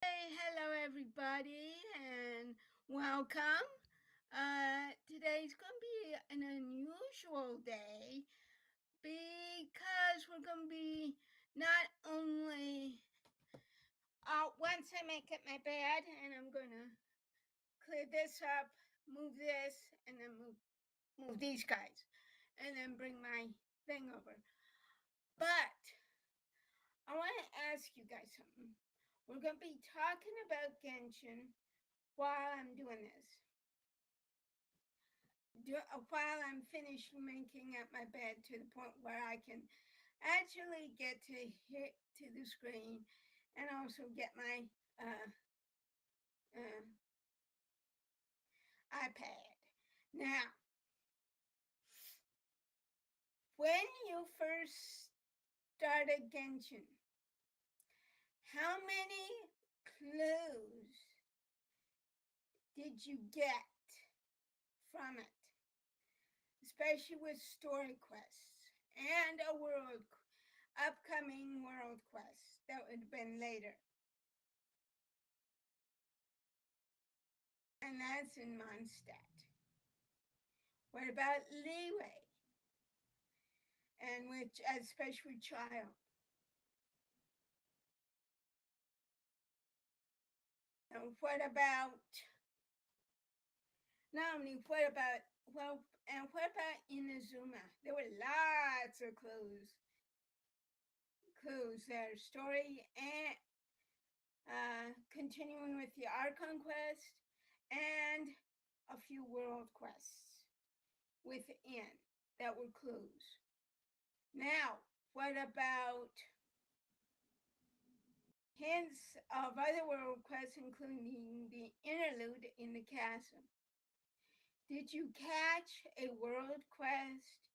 Hey, hello everybody, and welcome. Today's going to be an unusual day because we're going to be not only once I make it my bed, and I'm going to clear this up, move this, and then move these guys, and then bring my thing over. But I want to ask you guys something. We're going to be talking about Genshin while I'm doing this. While I'm finished making up my bed to the point where I can actually get to hit to the screen and also get my uh, iPad. Now, when you first started Genshin, how many clues did you get from it? Especially with story quests and a upcoming world quest that would have been later. And that's in Mondstadt. What about leeway? And which, especially child. And what about, not only what about, well, and what about Inazuma? There were lots of clues there. Story and continuing with the Archon Quest and a few world quests within that were clues. Now, what about hints of other world quests, including the interlude in the chasm? Did you catch a world quest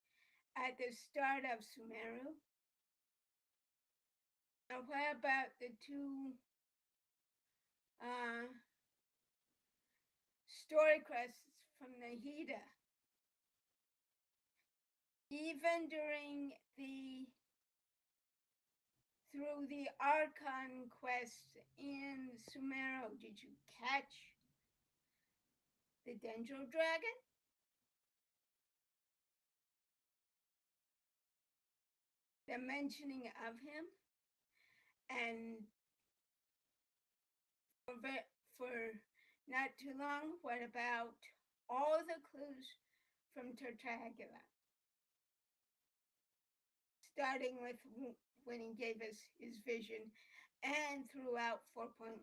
at the start of Sumeru? And what about the two story quests from Nahida? Even through the Archon Quest in Sumeru, did you catch the Dendro Dragon? The mentioning of him? And for not too long, what about all the clues from Tartaglia? Starting with when he gave us his vision and throughout 4.1.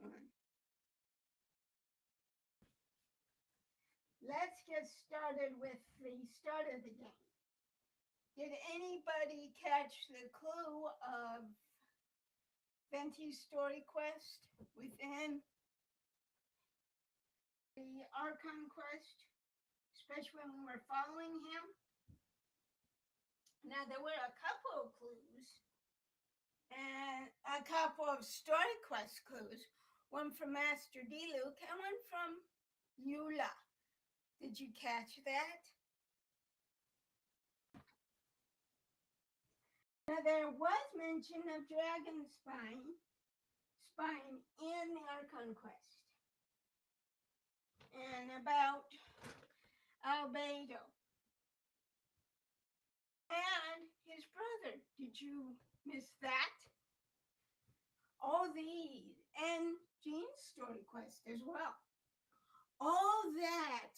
Let's get started with the start of the game. Did anybody catch the clue of Venti's story quest within the Archon Quest, especially when we were following him? Now, there were a couple of clues and a couple of story quest clues. One from Master Diluc and one from Eula. Did you catch that? Now, there was mention of dragon spine in the Archon Quest. And about Albedo. And his brother. Did you miss that? All these. And Jean's story quest as well. All that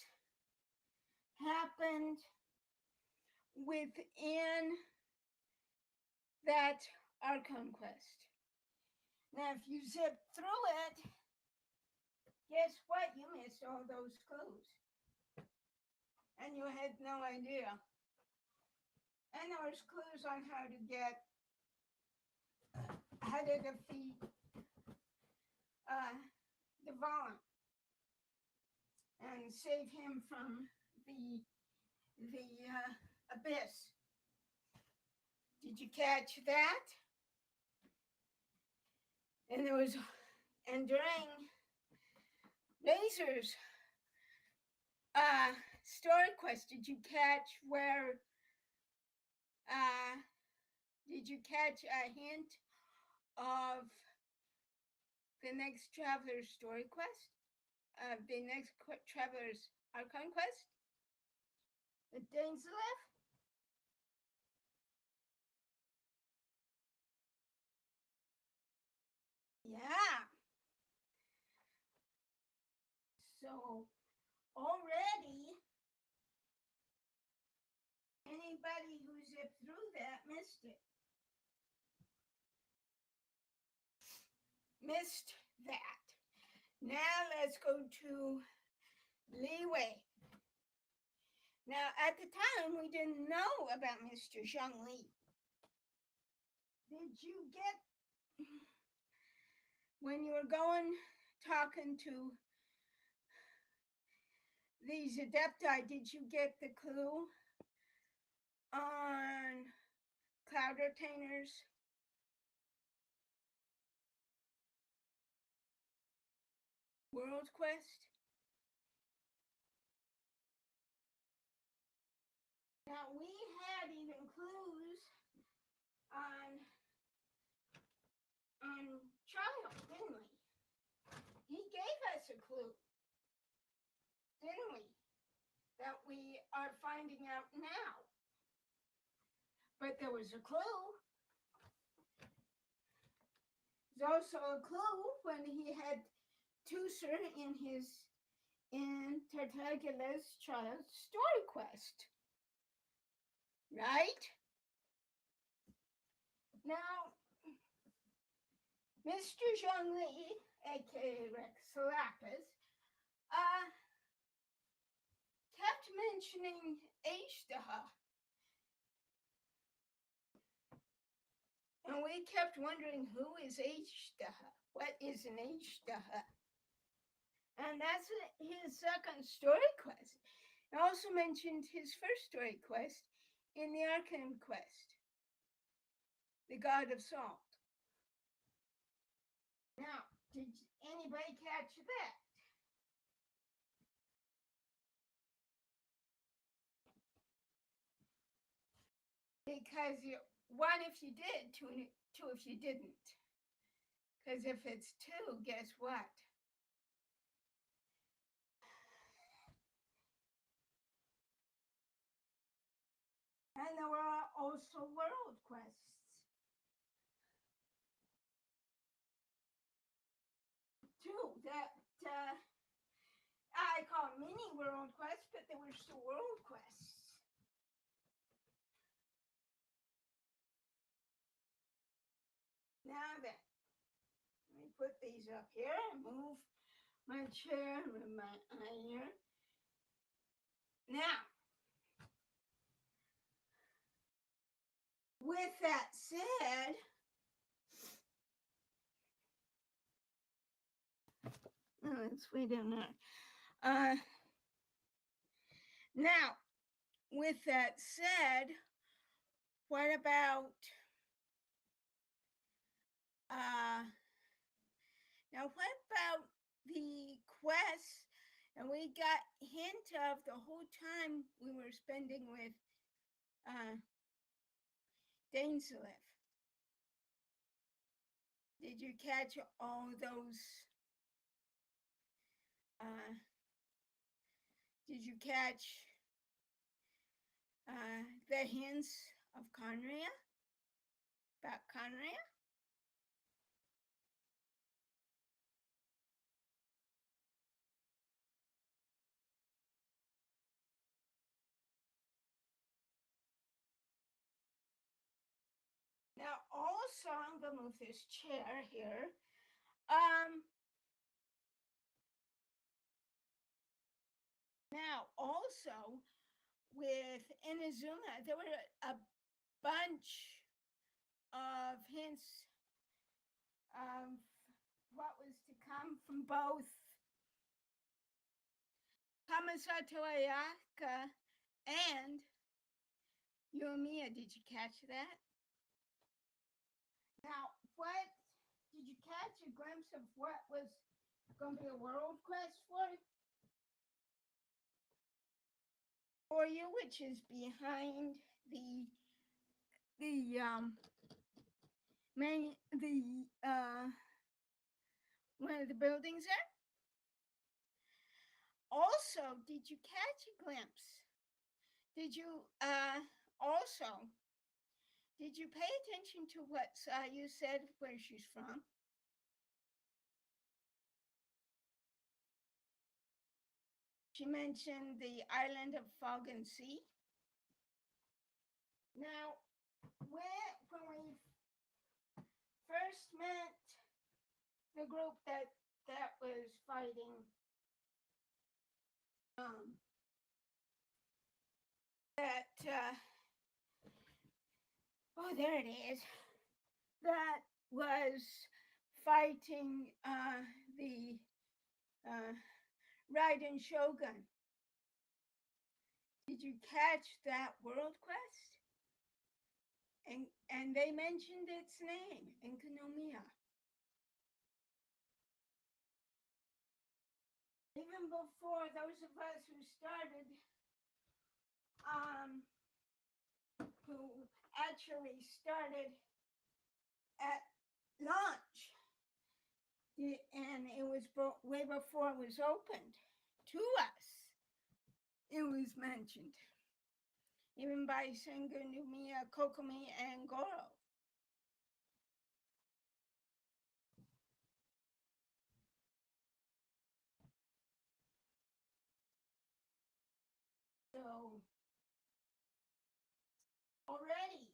happened within that Archon Quest. Now, if you zip through it, guess what? You missed all those clues. And you had no idea. And there was clues on how to defeat Devon and save him from the abyss. Did you catch that? And during Razor's story quest, did you catch did you catch a hint of the next Traveler's Story Quest, the next Traveler's Archon Quest, the Dainsleif. Yeah. So already, anybody who zipped through that missed it. Missed that. Now let's go to Leeway. Now, at the time, we didn't know about Mr. Zhongli. Did you get, when you were talking to these Adepti, did you get the clue on Cloud Retainers? World Quest? Now, we had even clues on Child, didn't we? He gave us a clue, didn't we? That we are finding out now. But there was a clue. There's also a clue when he had Tusser in Tartagula's Child's Story Quest. Right? Now, Mr. Zhongli, aka Rex Lapis, kept mentioning Ashtaha. And we kept wondering, who is Ashtaha? What is an Ashtaha? And that's his second story quest. He also mentioned his first story quest in the Archon Quest, the God of Salt. Now, did anybody catch that? Because one if you did, two if you didn't. Because if it's two, guess what? And there were also world quests. Two that I call mini world quests, but they were still world quests. Now then, let me put these up here and move my chair, move my eye here. Now, with that said, it's way down there. Now, with that said, what about the quest? And we got hint of the whole time we were spending with Dainsleif. Did you catch all those? Did you catch the hints of Conria? About Conria? Now, also, I'm going to move this chair here. Now, also, with Inazuma, there were a bunch of hints of what was to come from both Kamasato Ayaka and Yoimiya. Did you catch that? Now, what did you catch a glimpse of what was going to be a world quest for you, which is behind the one of the buildings there. Also, did you catch a glimpse? Did you also, did you pay attention to what you said where she's from? She mentioned the island of Fog and Sea. Now, when we first met the group that was fighting oh, there it is. That was fighting the Raiden Shogun. Did you catch that world quest? And they mentioned its name, Enkanomiya. Even before those of us who started, who actually started at launch, and it was way before it was opened to us, it was mentioned, even by Sengu, Numiya, Kokomi, and Goro. So, already,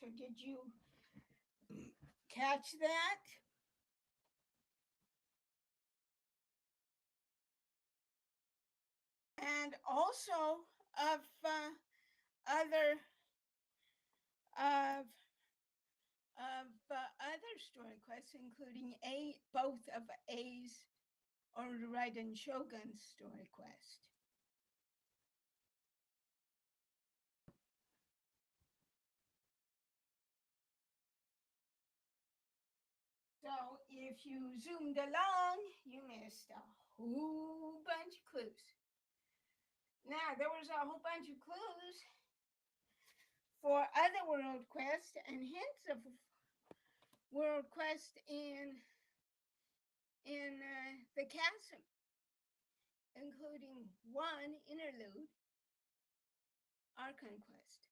so did you catch that? And also of other story quests, including both of A's or Raiden Shogun's story quest. So if you zoomed along, you missed a whole bunch of clues. Now, there was a whole bunch of clues for other world quests and hints of world quest in the chasm, including one interlude, Archon Quest.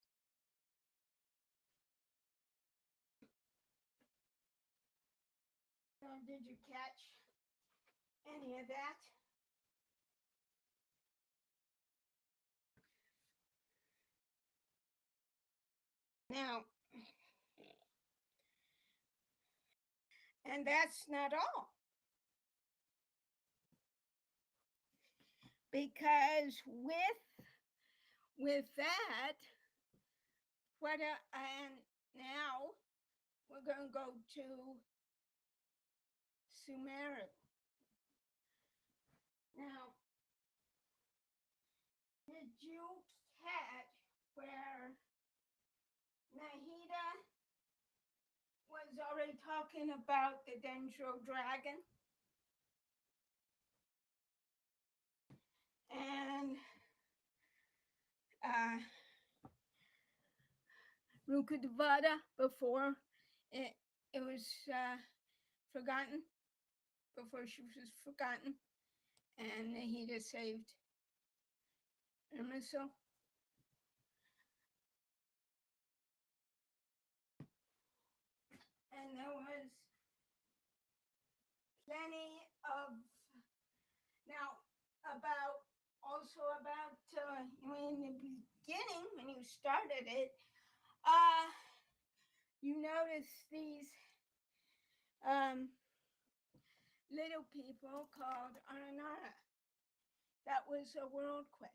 So did you catch any of that? Now, and that's not all. Because with that, and now we're going to go to Sumeru. Now, did you catch where Nahida was already talking about the Dendro dragon? And Rukudvada before it was forgotten, before she was forgotten, and Nahida saved Ermiso. And there was plenty of, now about in the beginning, when you started it, you notice these little people called Aranara. That was a world quest.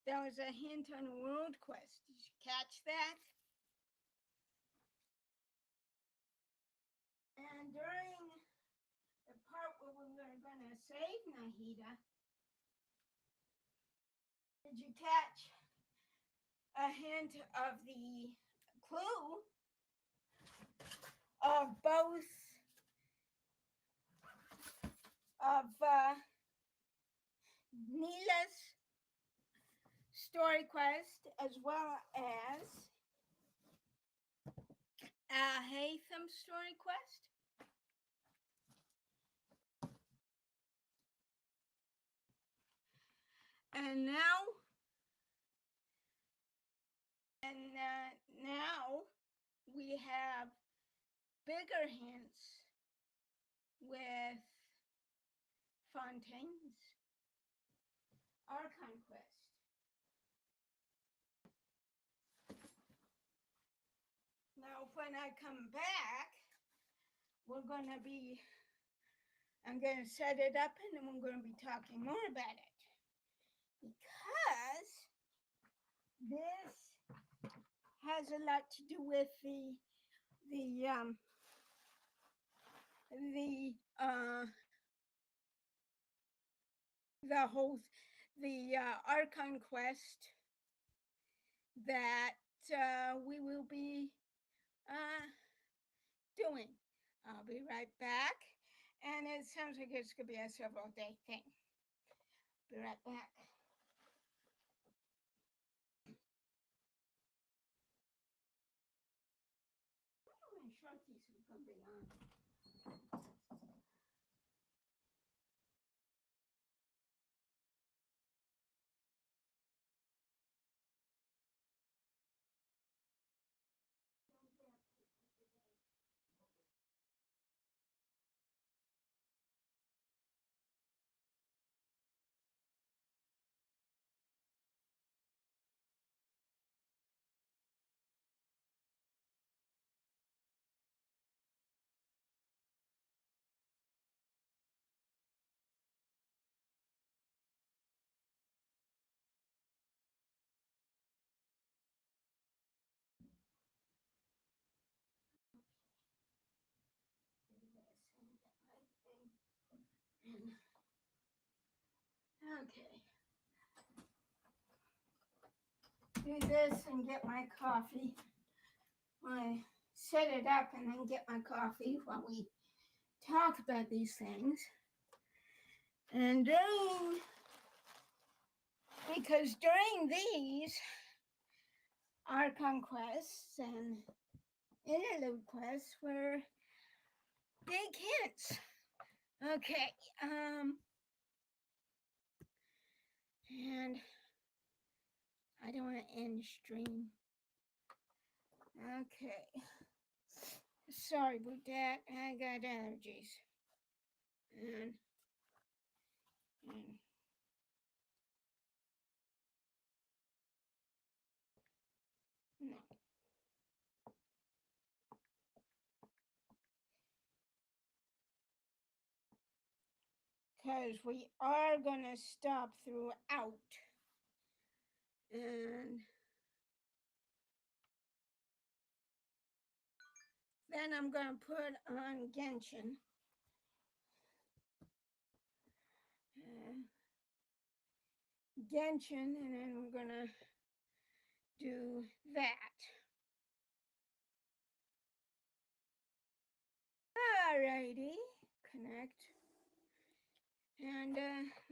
That was a hint on a world quest. Did you catch that? And during the part where we were going to save Nahida, did you catch a hint of the clue of both of Neela's story quest as well as Haytham Story Quest. And now we have bigger hints with Fontaine's Archon Quest. Now, when I come back, I'm going to set it up and then we're going to be talking more about it. Because this has a lot to do with the Archon Quest that we will be doing. I'll be right back. And it sounds like it's going to be a several day thing. Be right back. My shorties are going to be on. Okay. Do this and get my coffee. I set it up and then get my coffee while we talk about these things. And because during these Archon quests and interlude quests were big hints. Okay, and I don't want to end stream. Okay. Sorry about that. I got allergies. And no. Because we are going to stop throughout. And then I'm going to put on Genshin. Genshin, and then we're going to do that. Alrighty, connect. And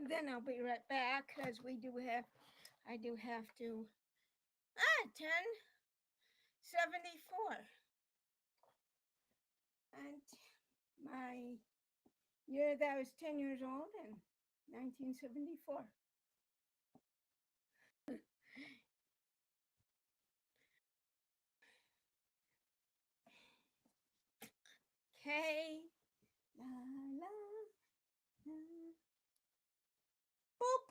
then I'll be right back because I do have to, 1074. And my year that I was 10 years old in 1974. Okay. La, la, la. Boop.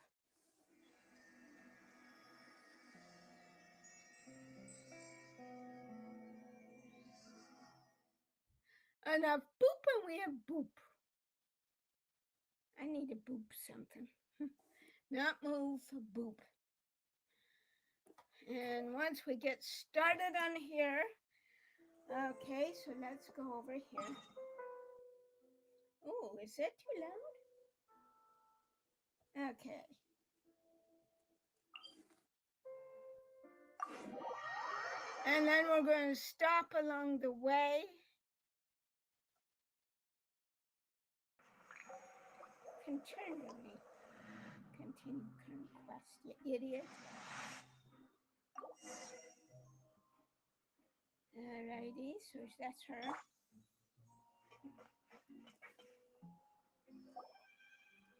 Enough boop and we have boop. I need to boop something. Not move, boop. And once we get started on here, okay, so let's go over here. Oh, is that too loud? Okay. And then we're going to stop along the way. Continue current quest, you idiot. Alrighty, so that's her.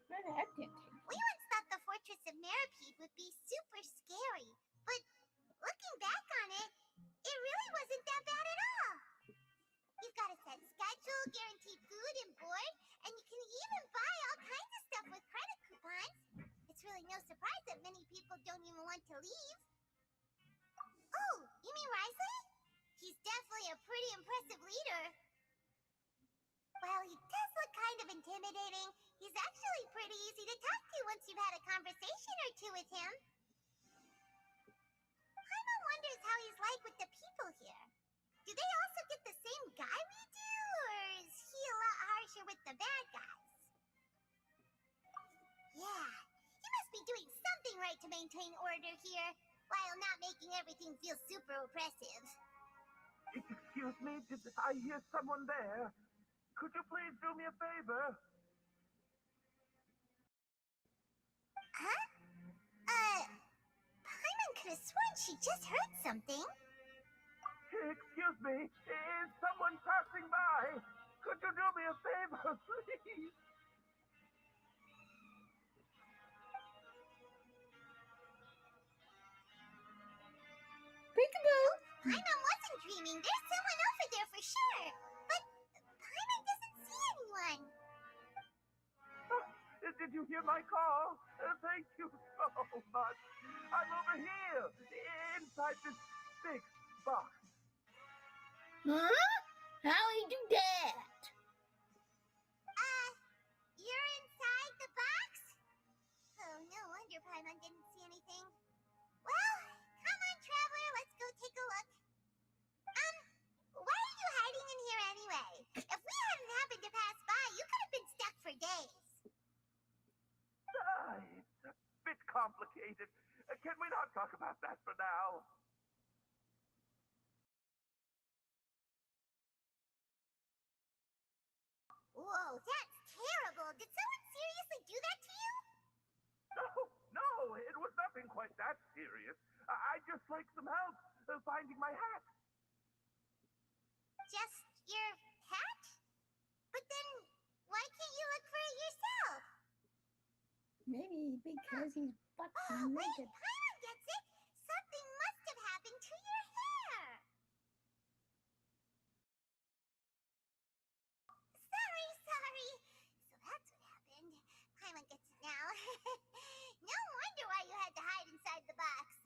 Well, that didn't take We once thought the Fortress of Meripede would be super scary, but looking back on it, it really wasn't that bad at all. You've got a set schedule, guaranteed food and board, and you can even buy all kinds of stuff with credit coupons. It's really no surprise that many people don't even want to leave. Oh, you mean Risley? He's definitely a pretty impressive leader. While he does look kind of intimidating, he's actually pretty easy to talk to once you've had a conversation or two with him. Paimon wonders how he's like with the people here. Do they also get the same guy we do, or is he a lot harsher with the bad guys? Yeah, he must be doing something right to maintain order here, while not making everything feel super oppressive. Excuse me, did I hear someone there? Could you please do me a favor? Huh? Paimon could have sworn she just heard something. Excuse me, is someone passing by? Could you do me a favor, please? Peekaboo! Paimon wasn't dreaming. There's someone over there for sure. But Paimon doesn't see anyone. Did you hear my call? Thank you so much. I'm over here, inside this big box. Huh? How'd he do that? You're inside the box? Oh, no wonder Paimon didn't see anything. Well, come on, Traveler, let's go take a look. Why are you hiding in here anyway? If we hadn't happened to pass by, you could have been stuck for days. It's a bit complicated. Can we not talk about that for now? Whoa, that's terrible. Did someone seriously do that to you? No, it was nothing quite that serious. I'd just like some help finding my hat. Just your hat? But then, why can't you look for it yourself? Maybe because he's butt Oh, wait, naked. Paimon gets it. Something must have happened to your hair. Sorry. So that's what happened. Paimon gets it now. No wonder why you had to hide inside the box.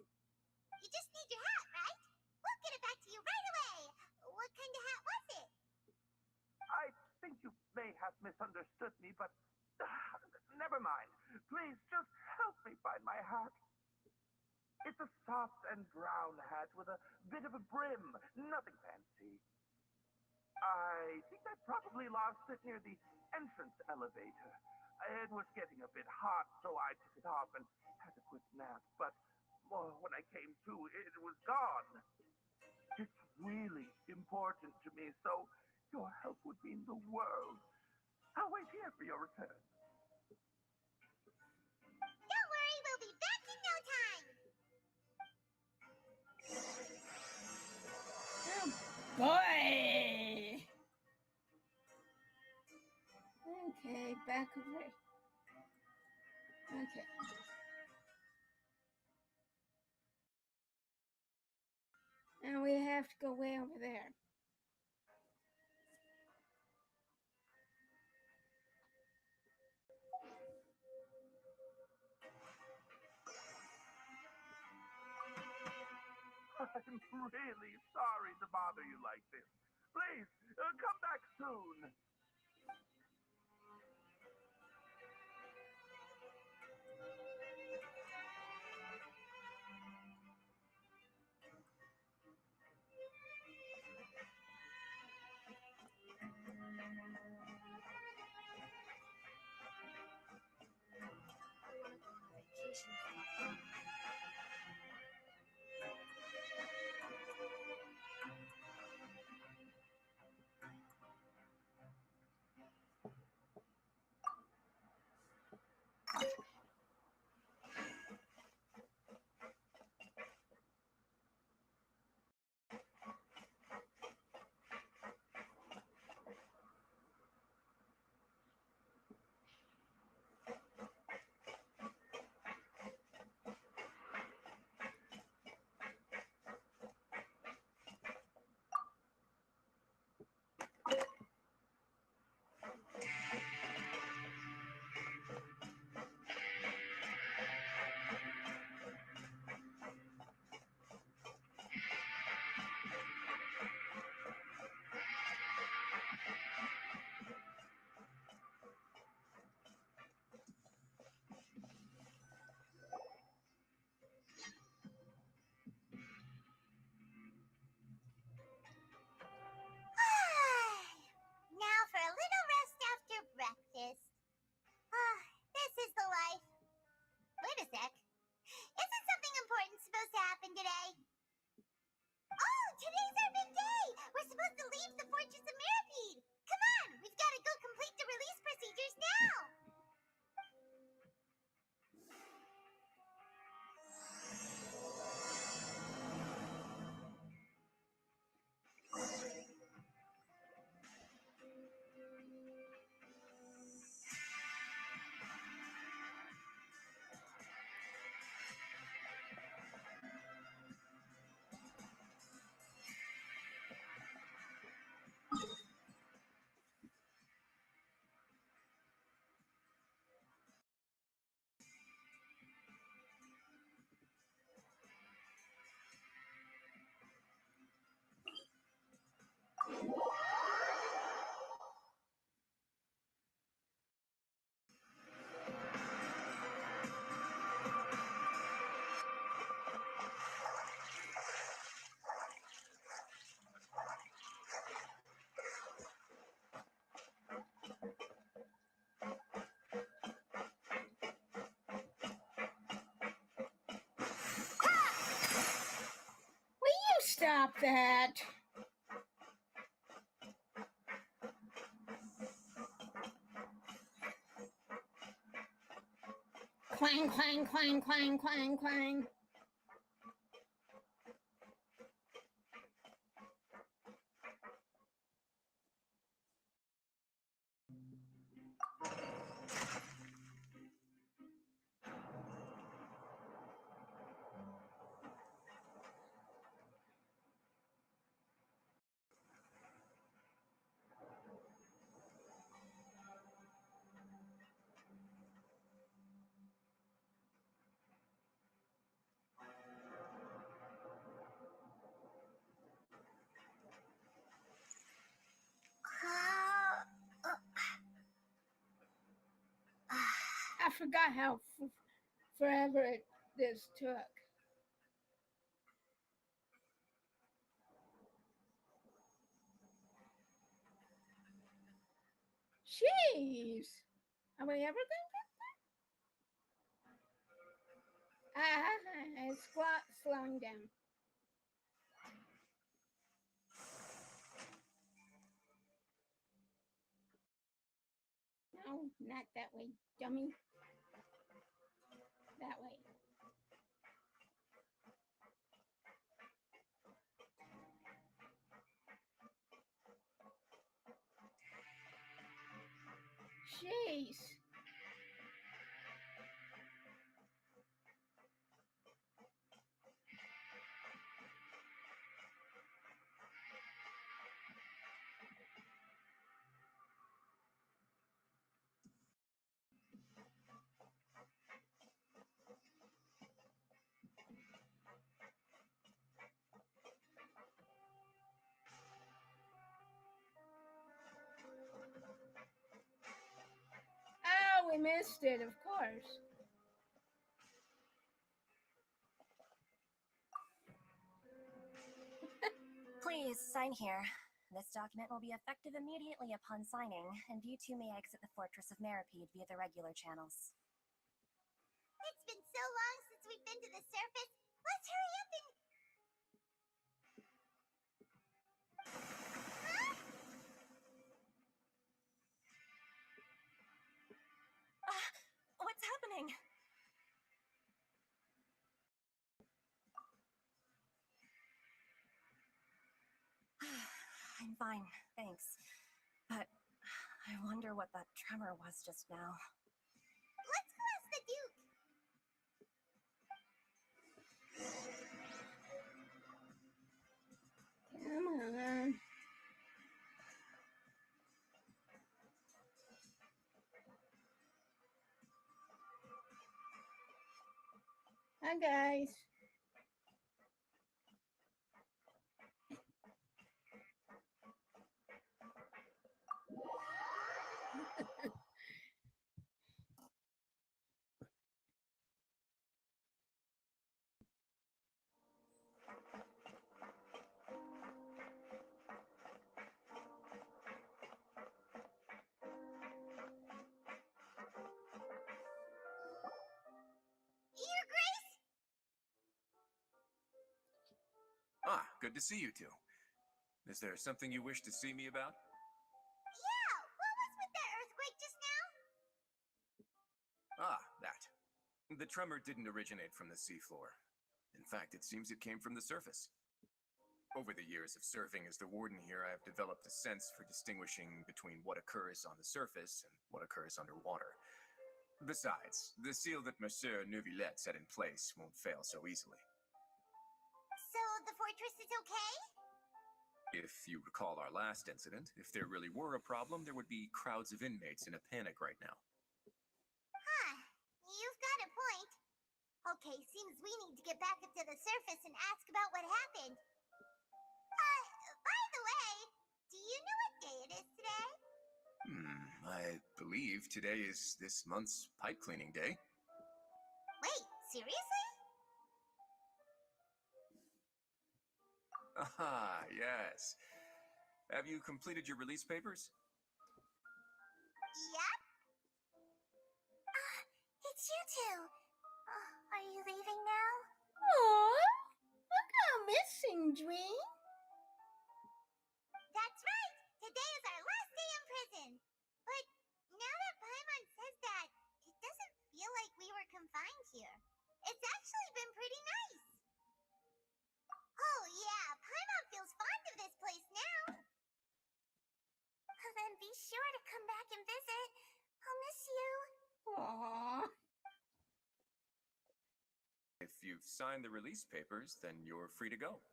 You just need your hat, right? We'll get it back to you right away. What kind of hat was it? I think you may have misunderstood me, but never mind. Please just help me find my hat. It's a soft and brown hat with a bit of a brim. Nothing fancy. I think I probably lost it near the entrance elevator. It was getting a bit hot, so I took it off and had a quick nap. But when I came to, it was gone. It's really important to me, so your help would mean the world. I'll wait here for your return. Don't worry, we'll be back in no time. Oh boy! Okay, back away. Okay. Now we have to go way over there. I'm really sorry to bother you like this. Please, come back soon. stop that. Clang, clang, clang, clang, clang, clang. I forgot how forever this took. Jeez. Are we ever going to get there? It's slowing down. No, not that way, dummy. That way. Jeez. Oh, we missed it, of course. Please, sign here. This document will be effective immediately upon signing, and you two may exit the Fortress of Meripede via the regular channels. It's been so long since we've been to the surface. Let's hurry up and... Huh? What's happening? I'm fine, thanks. But I wonder what that tremor was just now. Let's go ask the Duke. Come on. Hi, guys. Your Grace? Ah, good to see you two. Is there something you wish to see me about? Yeah, what was with that earthquake just now? Ah, that. The tremor didn't originate from the seafloor. In fact, it seems it came from the surface. Over the years of serving as the warden here, I have developed a sense for distinguishing between what occurs on the surface and what occurs underwater. Besides, the seal that Monsieur Neuvillette set in place won't fail so easily. So the fortress is okay? If you recall our last incident, if there really were a problem, there would be crowds of inmates in a panic right now. Huh, you've got a point. Okay, seems we need to get back up to the surface and ask about what happened. By the way, do you know what day it is today? I believe today is this month's pipe cleaning day. Wait, seriously? Ah, yes. Have you completed your release papers? Yep. It's you two. Are you leaving now? Aw, look missing, Dream? That's right! Today is our last day in prison! But now that Paimon says that, it doesn't feel like we were confined here. It's actually been pretty nice. Oh yeah, Paimon feels fond of this place now. Then be sure to come back and visit. I'll miss you. Aww. If you've signed the release papers, then you're free to go.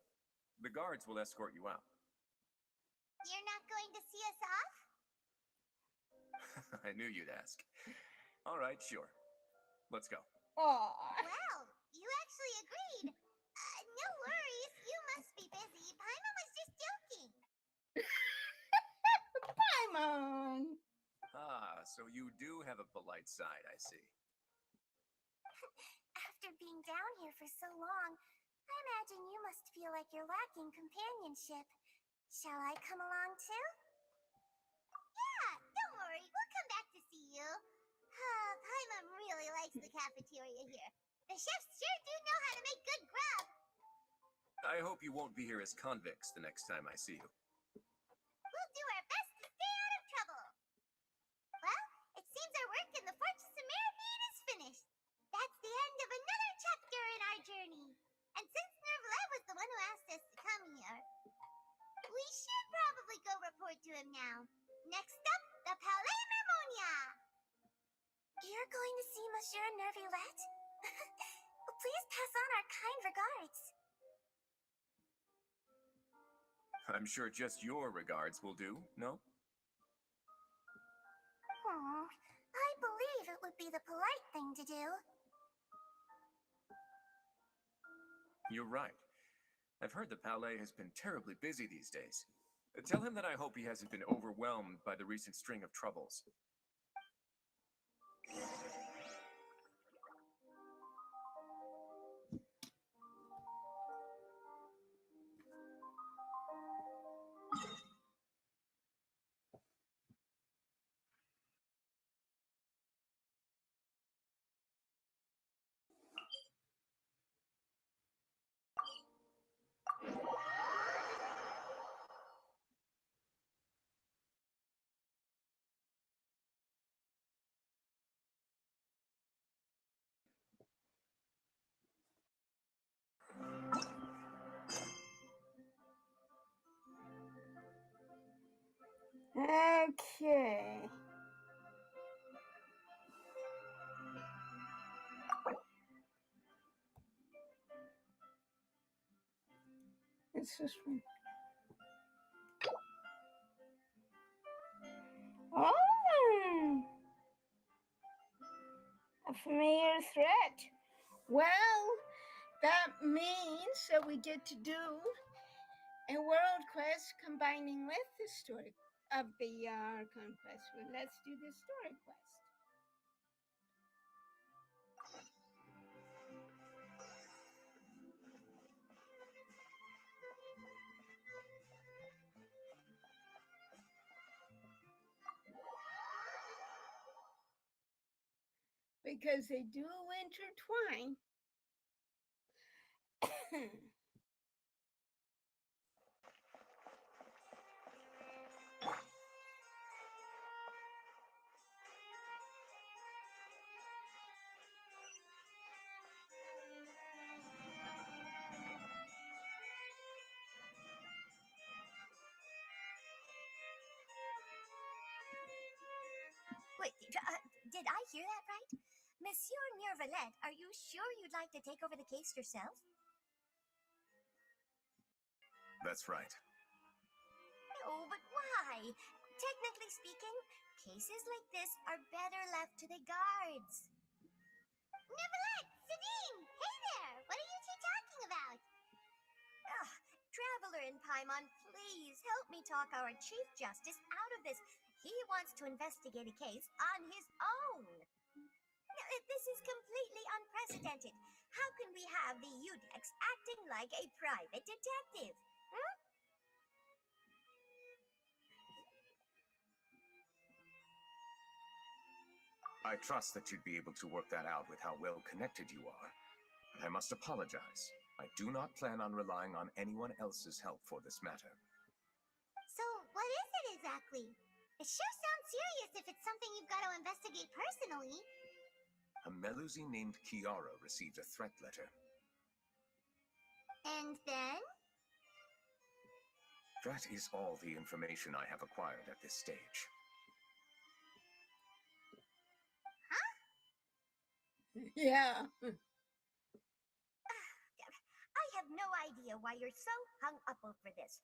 The guards will escort you out. You're not going to see us off? I knew you'd ask. All right, sure. Let's go. Aww. Wow, you actually agreed. No worries, you must be busy. Paimon was just joking. Paimon. Ah, so you do have a polite side, I see. After being down here for so long, I imagine you must feel like you're lacking companionship. Shall I come along too? Yeah, don't worry, we'll come back to see you. Paimon really likes the cafeteria here. The chefs sure do know how to make good grub. I hope you won't be here as convicts the next time I see you. We'll do our best to stay out of trouble. Well, it seems our work in the Fortress of Meripede is finished. That's the end of another chapter in our journey. And since Nervalet was the one who asked us to come here, we should probably go report to him now. Next up, the Palais Mermonia. You're going to see Monsieur Nervalet? Please pass on our kind regards. I'm sure just your regards will do, no? I believe it would be the polite thing to do. You're right. I've heard the Palais has been terribly busy these days. Tell him that I hope he hasn't been overwhelmed by the recent string of troubles. Okay. It's this one. Oh, a familiar threat. Well, that means that we get to do a world quest combining with the story of the Archon Quest. Well, let's do the story quest. Because they do intertwine. Wait, did I hear that right? Monsieur Nervalet, are you sure you'd like to take over the case yourself? That's right. No, but why? Technically speaking, cases like this are better left to the guards. Nervalet! Sabine! Hey there! What are you two talking about? Traveler in Paimon, please help me talk our Chief Justice out of this. He wants to investigate a case on his own. This is completely unprecedented. How can we have the Udex acting like a private detective? I trust that you'd be able to work that out with how well connected you are. But I must apologize. I do not plan on relying on anyone else's help for this matter. So, what is it exactly? It sure sounds serious if it's something you've got to investigate personally. A Melusine named Kiara received a threat letter. And then? That is all the information I have acquired at this stage. Yeah. I have no idea why you're so hung up over this.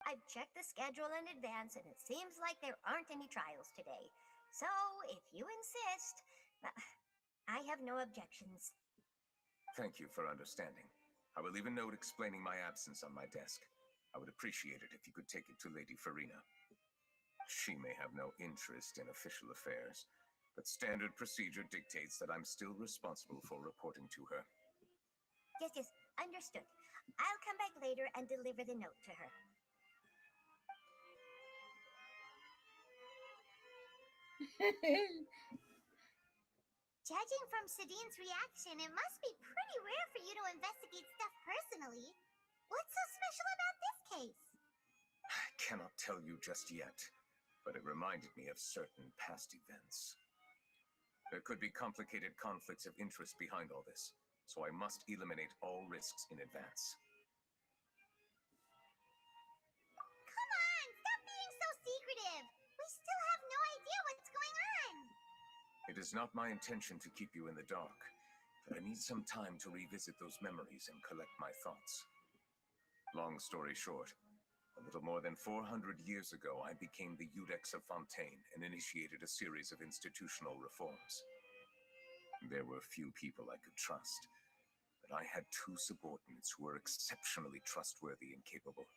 I've checked the schedule in advance, and it seems like there aren't any trials today. So, if you insist, I have no objections. Thank you for understanding. I will leave a note explaining my absence on my desk. I would appreciate it if you could take it to Lady Farina. She may have no interest in official affairs, but standard procedure dictates that I'm still responsible for reporting to her. Yes, understood. I'll come back later and deliver the note to her. Judging from Sadine's reaction, it must be pretty rare for you to investigate stuff personally. What's so special about this case? I cannot tell you just yet, but it reminded me of certain past events. There could be complicated conflicts of interest behind all this, so I must eliminate all risks in advance. Come on, stop being so secretive. We still have no idea what's going on. It is not my intention to keep you in the dark, but I need some time to revisit those memories and collect my thoughts. Long story short, a little more than 400 years ago, I became the Iudex of Fontaine and initiated a series of institutional reforms. There were few people I could trust, but I had two subordinates who were exceptionally trustworthy and capable.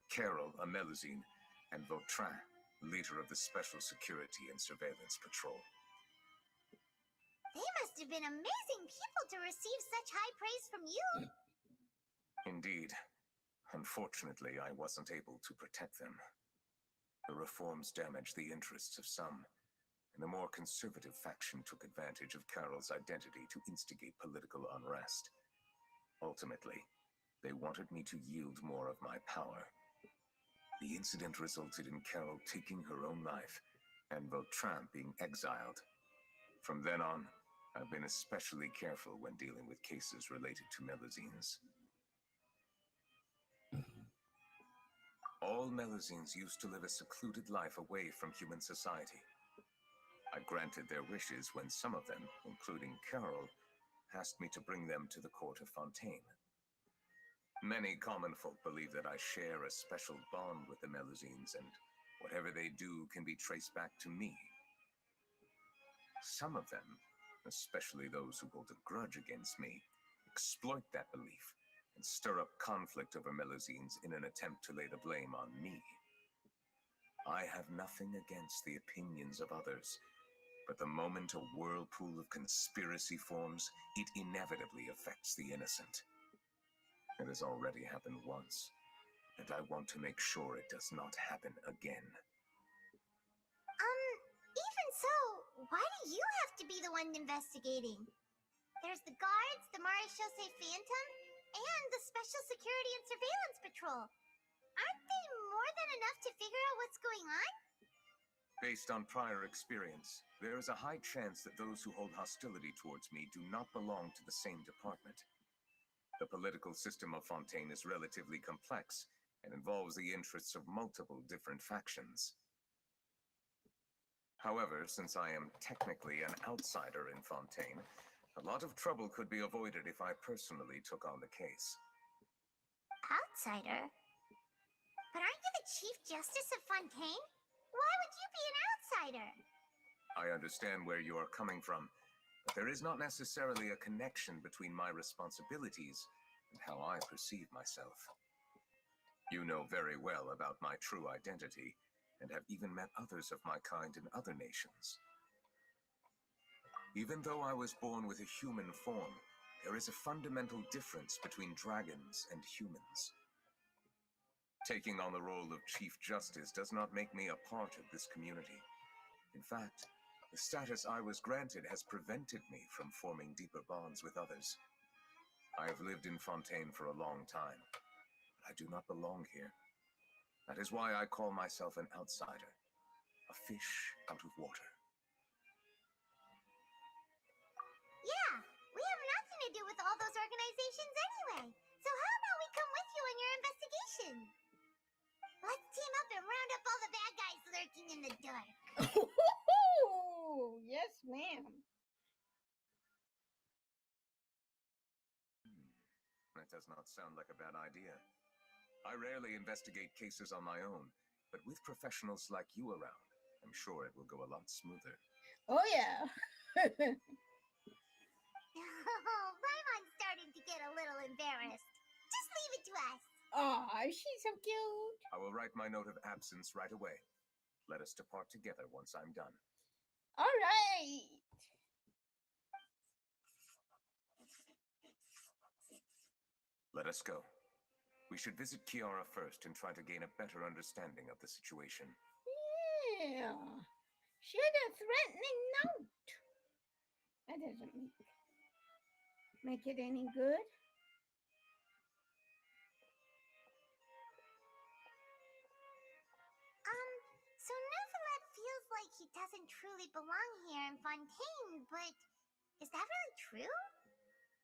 Carol, a Melusine, and Vautrin, leader of the Special Security and Surveillance Patrol. They must have been amazing people to receive such high praise from you. Indeed. Unfortunately, I wasn't able to protect them. The reforms damaged the interests of some, and the more conservative faction took advantage of Carol's identity to instigate political unrest. Ultimately, they wanted me to yield more of my power. The incident resulted in Carol taking her own life, and Vautrin being exiled. From then on, I've been especially careful when dealing with cases related to Melusines. All Melusines used to live a secluded life away from human society. I granted their wishes when some of them, including Carol, asked me to bring them to the court of Fontaine. Many common folk believe that I share a special bond with the Melusines, and whatever they do can be traced back to me. Some of them, especially those who hold a grudge against me, exploit that belief and stir up conflict over Melusines in an attempt to lay the blame on me. I have nothing against the opinions of others, but the moment a whirlpool of conspiracy forms, it inevitably affects the innocent. It has already happened once, and I want to make sure it does not happen again. Even so, why do you have to be the one investigating? There's the guards, the Maréchaussée Phantom, and the Special Security and Surveillance Patrol. Aren't they more than enough to figure out what's going on? Based on prior experience, there is a high chance that those who hold hostility towards me do not belong to the same department. The political system of Fontaine is relatively complex and involves the interests of multiple different factions. However, since I am technically an outsider in Fontaine, a lot of trouble could be avoided if I personally took on the case. Outsider? But aren't you the Chief Justice of Fontaine? Why would you be an outsider? I understand where you are coming from, but there is not necessarily a connection between my responsibilities and how I perceive myself. You know very well about my true identity, and have even met others of my kind in other nations. Even though I was born with a human form, there is a fundamental difference between dragons and humans. Taking on the role of Chief Justice does not make me a part of this community. In fact, The status I was granted has prevented me from forming deeper bonds with others. I have lived in Fontaine for a long time, but I do not belong here. That is why I call myself an outsider, a fish out of water. Yeah, we have nothing to do with all those organizations anyway. So how about we come with you in your investigation? Let's team up and round up all the bad guys lurking in the dark. Yes, ma'am. That does not sound like a bad idea. I rarely investigate cases on my own, but with professionals like you around, I'm sure it will go a lot smoother. Oh, yeah. Oh, Raimon's starting to get a little embarrassed. Just leave it to us. Aw, she's so cute. I will write my note of absence right away. Let us depart together once I'm done. All right. Let us go. We should visit Kiara first and try to gain a better understanding of the situation. Yeah. She had a threatening note. That doesn't make it any good. So Neuvillette feels like he doesn't truly belong here in Fontaine, but is that really true?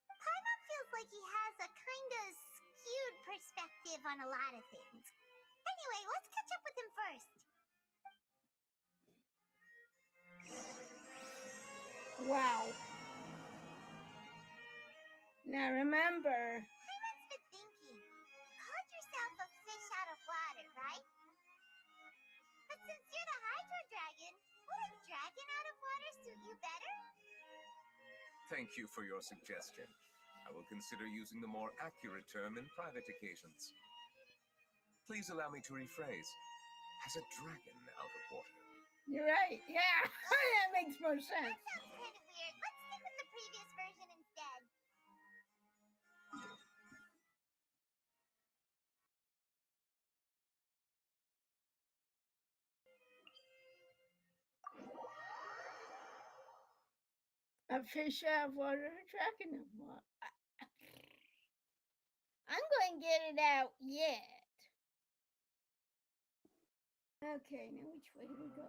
Paimon feels like he has a kind of skewed perspective on a lot of things. Anyway, let's catch up with him first. Wow. Now remember. Paimon's been thinking. You called yourself a fish out of water, right? But since you're the Hydro Dragon, would a dragon out of water suit you better? Thank you for your suggestion. I will consider using the more accurate term in private occasions. Please allow me to rephrase. Has a dragon out of water? You're right. Yeah, that makes more sense. That sounds kind of weird. Let's stick with the previous version instead. A fish out of water, a dragon of water. I'm going to get it out yet. Okay, now which way do we go?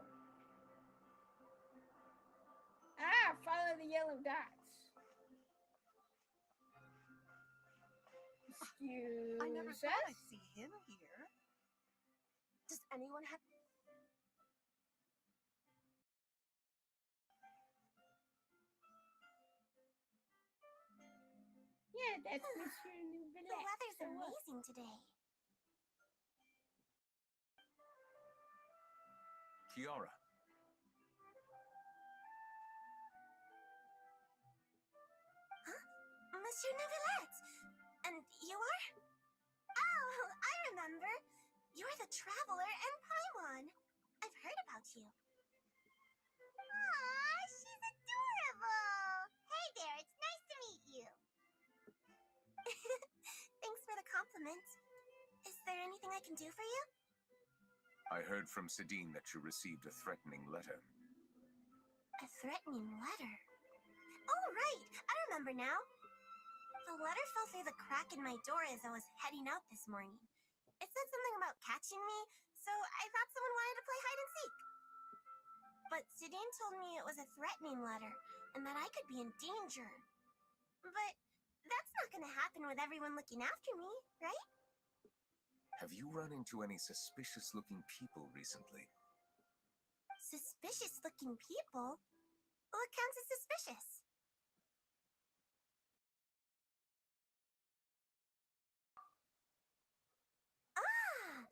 Ah, follow the yellow dots. Excuse I never us. thought I'd see him here. Does anyone have... Yeah, that's Mr. Neuvillette. The weather's So what? amazing today. Kiara. Monsieur Neuvillette! And you are? Oh, I remember. You're the Traveler and Paimon. I've heard about you. Aw, she's adorable! Hey there, it's nice to meet you. Thanks for the compliment. Is there anything I can do for you? I heard from Sidine that you received a threatening letter. A threatening letter? Oh, right! I remember now. The letter fell through the crack in my door as I was heading out this morning. It said something about catching me, so I thought someone wanted to play hide and seek. But Sidine told me it was a threatening letter, and that I could be in danger. But that's not gonna happen with everyone looking after me, right? Have you run into any suspicious-looking people recently? Suspicious-looking people? What counts as suspicious? Ah!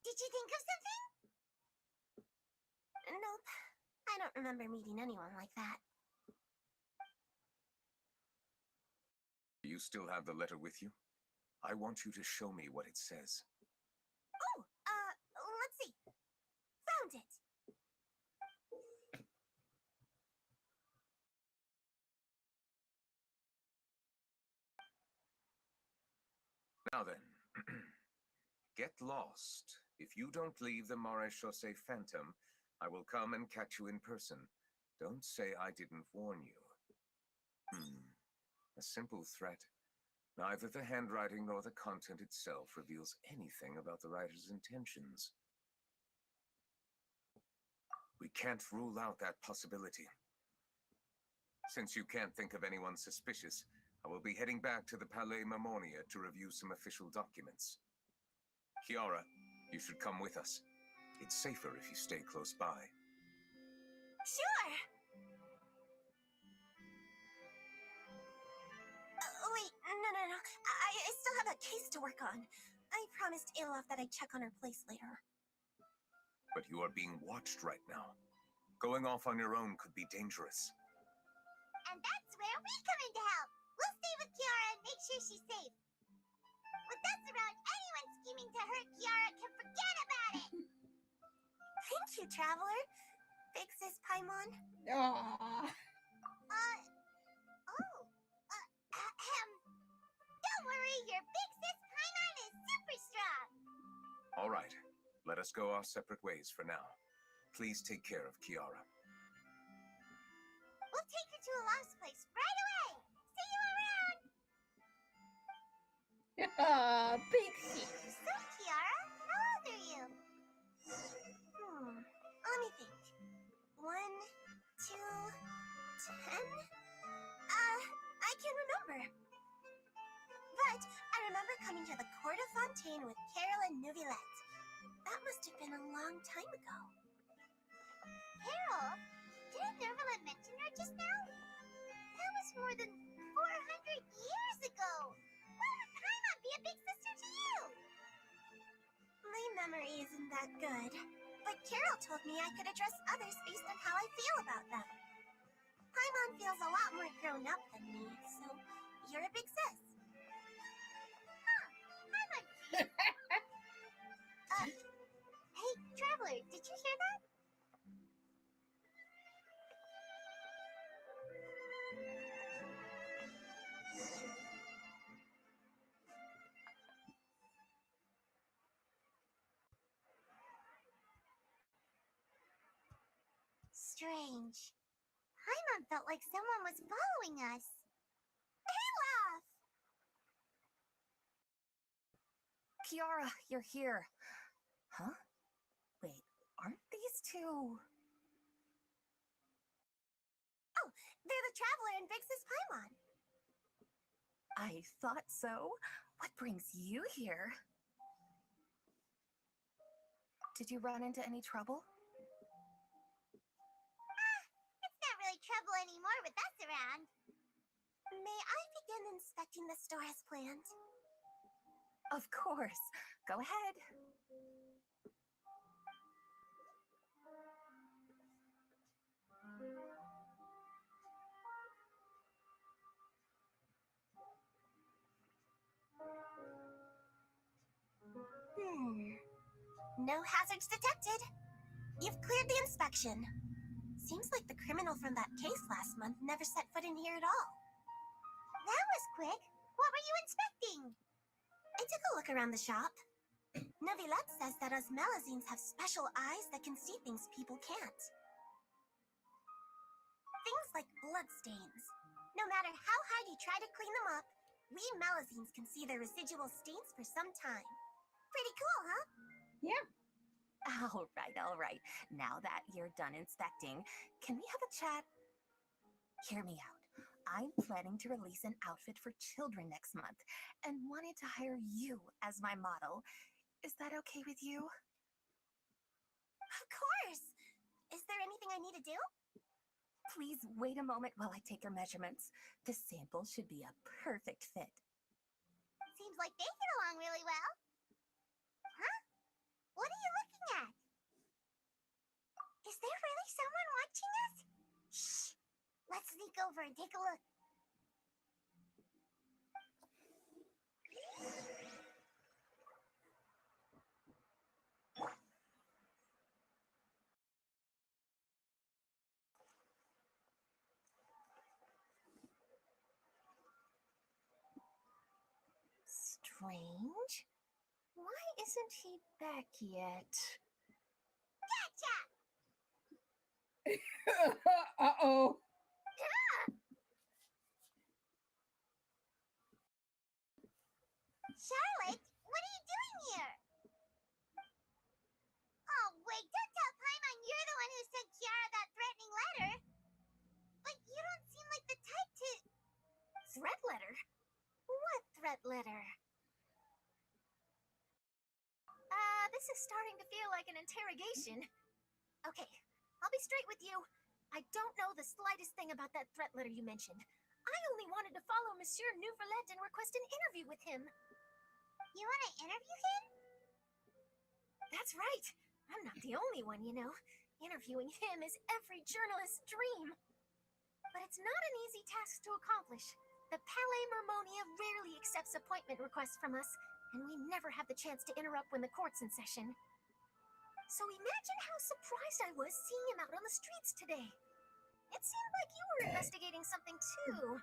Did you think of something? Nope. I don't remember meeting anyone like that. Do you still have the letter with you? I want you to show me what it says. Oh, let's see. Found it. Now then, get lost. If you don't leave the Marais Chaussee Phantom, I will come and catch you in person. Don't say I didn't warn you. A simple threat. Neither the handwriting nor the content itself reveals anything about the writer's intentions. We can't rule out that possibility. Since you can't think of anyone suspicious, I will be heading back to the Palais Mammonia to review some official documents. Kiara, you should come with us. It's safer if you stay close by. Sure! Wait, no. I still have a case to work on. I promised Alof that I'd check on her place later. But you are being watched right now. Going off on your own could be dangerous. And that's where we come in to help. We'll stay with Kiara and make sure she's safe. With us around, anyone scheming to hurt Kiara can forget about it. Thank you, Traveler. Big Sis Paimon. Aww. Don't worry, your big sis Paimon is super strong. All right, let us go our separate ways for now. Please take care of Kiara. We'll take her to Olaf's place right away. See you around. Pixie. So, Kiara, how old are you? Let me think. 1, 2, 10? I can remember. But I remember coming to the Court of Fontaine with Carol and Neuvillette. That must have been a long time ago. Carol? Didn't Neuvillette mention her just now? That was more than 400 years ago. Why would Paimon be a big sister to you? My memory isn't that good. But Carol told me I could address others based on how I feel about them. Paimon feels a lot more grown up than me, so you're a big sis. Hey, Traveler, did you hear that? Strange. Paimon felt like someone was following us. Olaf! Kiara, you're here. Huh? Wait, aren't these two... Oh, they're the Traveler and Big Sis Paimon. I thought so. What brings you here? Did you run into any trouble? It's not really trouble anymore with us around. May I begin inspecting the store as planned? Of course. Go ahead. No hazards detected. You've cleared the inspection. Seems like the criminal from that case last month never set foot in here at all. That was quick. What were you inspecting? I took a look around the shop. Neuvillette says that us Melazines have special eyes that can see things people can't. Things like bloodstains. No matter how hard you try to clean them up, we Melazines can see their residual stains for some time. Pretty cool, huh? Yeah. All right. Now that you're done inspecting, can we have a chat? Hear me out. I'm planning to release an outfit for children next month and wanted to hire you as my model. Is that okay with you? Of course! Is there anything I need to do? Please wait a moment while I take your measurements. The sample should be a perfect fit. Seems like they get along really well. Huh? What are you looking at? Is there really someone watching us? Shh! Let's sneak over and take a look. Strange. Why isn't he back yet? Gotcha! Uh-oh. Charlotte, what are you doing here? Oh, wait, don't tell Paimon you're the one who sent Kiara that threatening letter. But you don't seem like the type to... Threat letter? What threat letter? This is starting to feel like an interrogation. Okay, I'll be straight with you. I don't know the slightest thing about that threat letter you mentioned. I only wanted to follow Monsieur Nouvelet and request an interview with him. You want to interview him? That's right. I'm not the only one, you know. Interviewing him is every journalist's dream. But it's not an easy task to accomplish. The Palais Mermonia rarely accepts appointment requests from us, and we never have the chance to interrupt when the court's in session. So imagine how surprised I was seeing him out on the streets today. It seemed like you were investigating something too.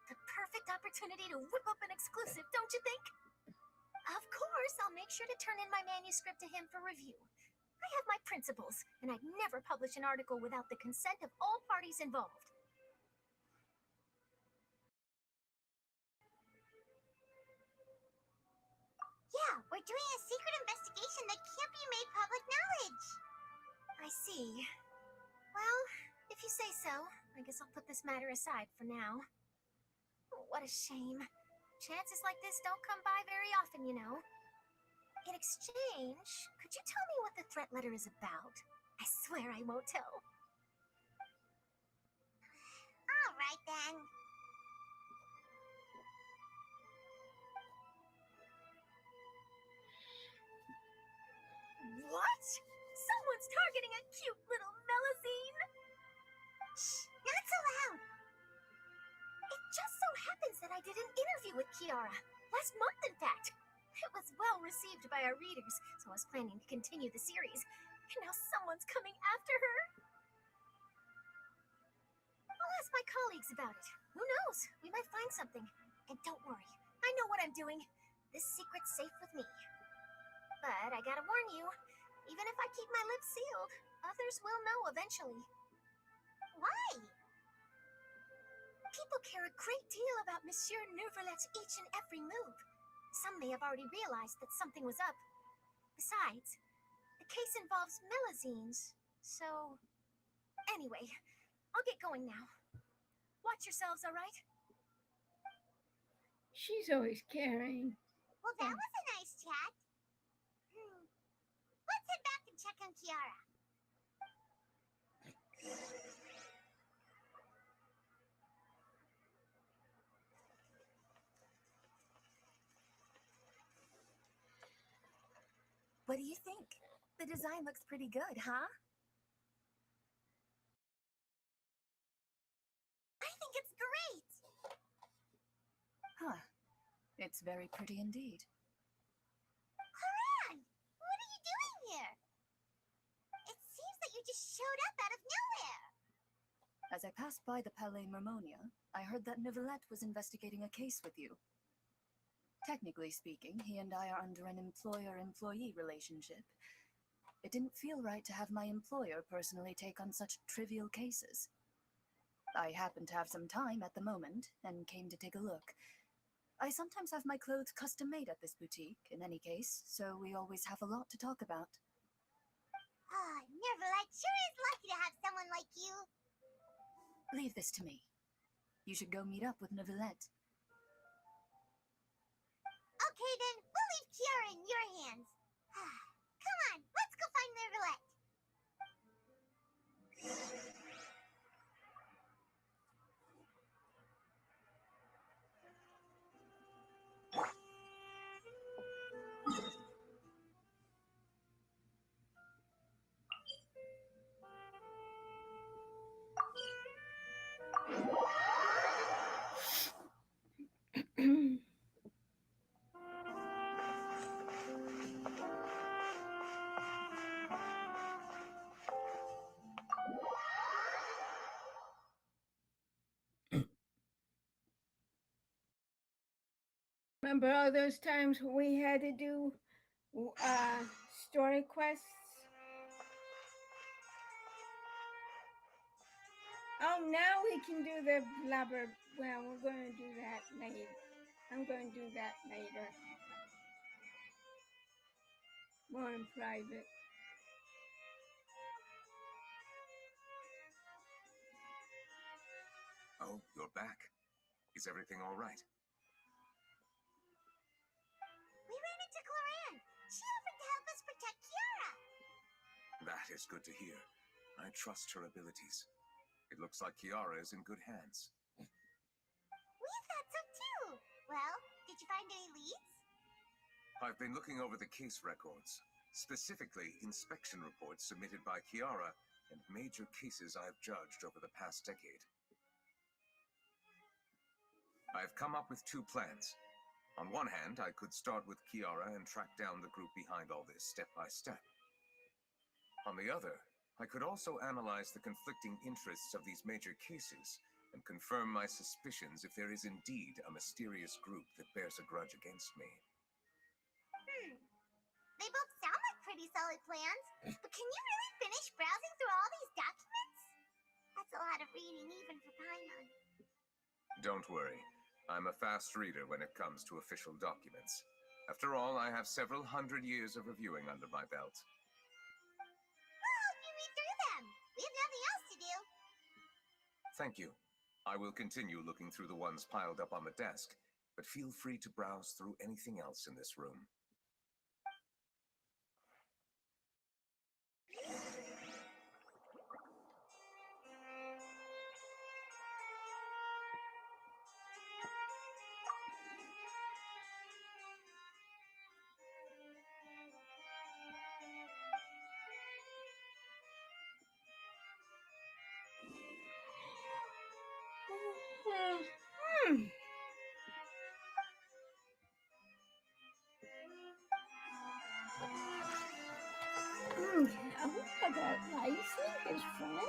The perfect opportunity to whip up an exclusive, don't you think? Of course, I'll make sure to turn in my manuscript to him for review. I have my principles, and I'd never publish an article without the consent of all parties involved. Yeah, we're doing a secret investigation that can't be made public knowledge. I see. Well, if you say so, I guess I'll put this matter aside for now. What a shame. Chances like this don't come by very often, you know. In exchange, could you tell me what the threat letter is about? I swear I won't tell. All right, then. What? Someone's targeting a cute little Melusine? Shh, not so loud. It just so happens that I did an interview with Kiara. Last month, in fact. It was well received by our readers, so I was planning to continue the series. And now someone's coming after her. I'll ask my colleagues about it. Who knows? We might find something. And don't worry, I know what I'm doing. This secret's safe with me. But I gotta warn you, even if I keep my lips sealed, others will know eventually. Why? People care a great deal about Monsieur Nouvelet's each and every move. Some may have already realized that something was up. Besides, the case involves Melusines, so... Anyway, I'll get going now. Watch yourselves, all right? She's always caring. Well, that was a nice chat. Let's head back and check on Kiara. What do you think? The design looks pretty good, huh? I think it's great. Huh. It's very pretty indeed. Haran, what are you doing here? It seems that you just showed up out of nowhere. As I passed by the Palais Mermonia, I heard that Nouvelet was investigating a case with you. Technically speaking, he and I are under an employer-employee relationship. It didn't feel right to have my employer personally take on such trivial cases. I happen to have some time at the moment, and came to take a look. I sometimes have my clothes custom-made at this boutique, in any case, so we always have a lot to talk about. Oh, Nouvelet sure is lucky to have someone like you. Leave this to me. You should go meet up with Nouvelet. Okay, then, we'll leave Kiara in your hands. Come on, let's go find Nouvelet. Remember all those times we had to do story quests? Oh, now we can do the blubber. Well, we're going to do that later. I'm going to do that later. More in private. Oh, you're back. Is everything all right? We ran into Cloran. She offered to help us protect Kiara. That is good to hear. I trust her abilities. It looks like Kiara is in good hands. We thought so too. Well, did you find any leads? I've been looking over the case records, specifically inspection reports submitted by Kiara and major cases I've judged over the past decade. I've come up with two plans. On one hand, I could start with Kiara and track down the group behind all this step by step. On the other, I could also analyze the conflicting interests of these major cases and confirm my suspicions if there is indeed a mysterious group that bears a grudge against me. They both sound like pretty solid plans, but can you really finish browsing through all these documents? That's a lot of reading even for Paimon. Don't worry. I'm a fast reader when it comes to official documents. After all, I have several hundred years of reviewing under my belt. I'll help you read through them. We have nothing else to do. Thank you. I will continue looking through the ones piled up on the desk, but feel free to browse through anything else in this room. Oh, about Lysie, his friend?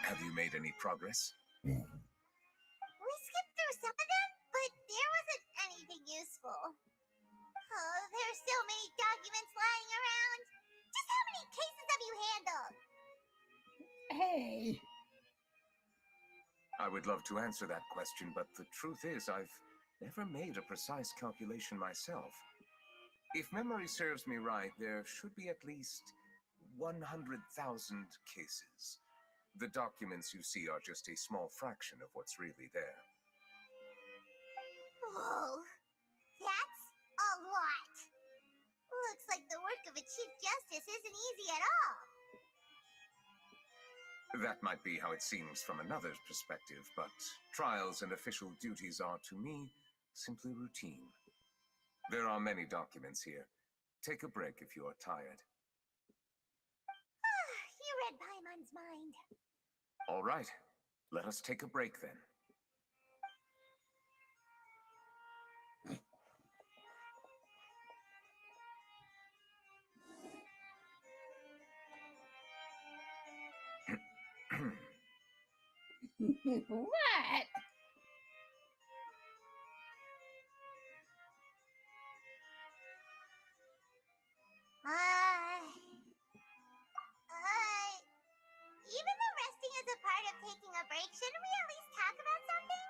Have you made any progress? We skipped through some of them, but there wasn't anything useful. Oh, there's so many documents lying around. Just how many cases have you handled? Hey. I would love to answer that question, but the truth is I've never made a precise calculation myself. If memory serves me right, there should be at least 100,000 cases. The documents you see are just a small fraction of what's really there. Whoa, that's a lot. Looks like the work of a Chief Justice isn't easy at all. That might be how it seems from another's perspective, but trials and official duties are, to me, simply routine. There are many documents here. Take a break if you are tired. You read Paimon's mind. All right, let us take a break then. What? Even though resting is a part of taking a break, shouldn't we at least talk about something?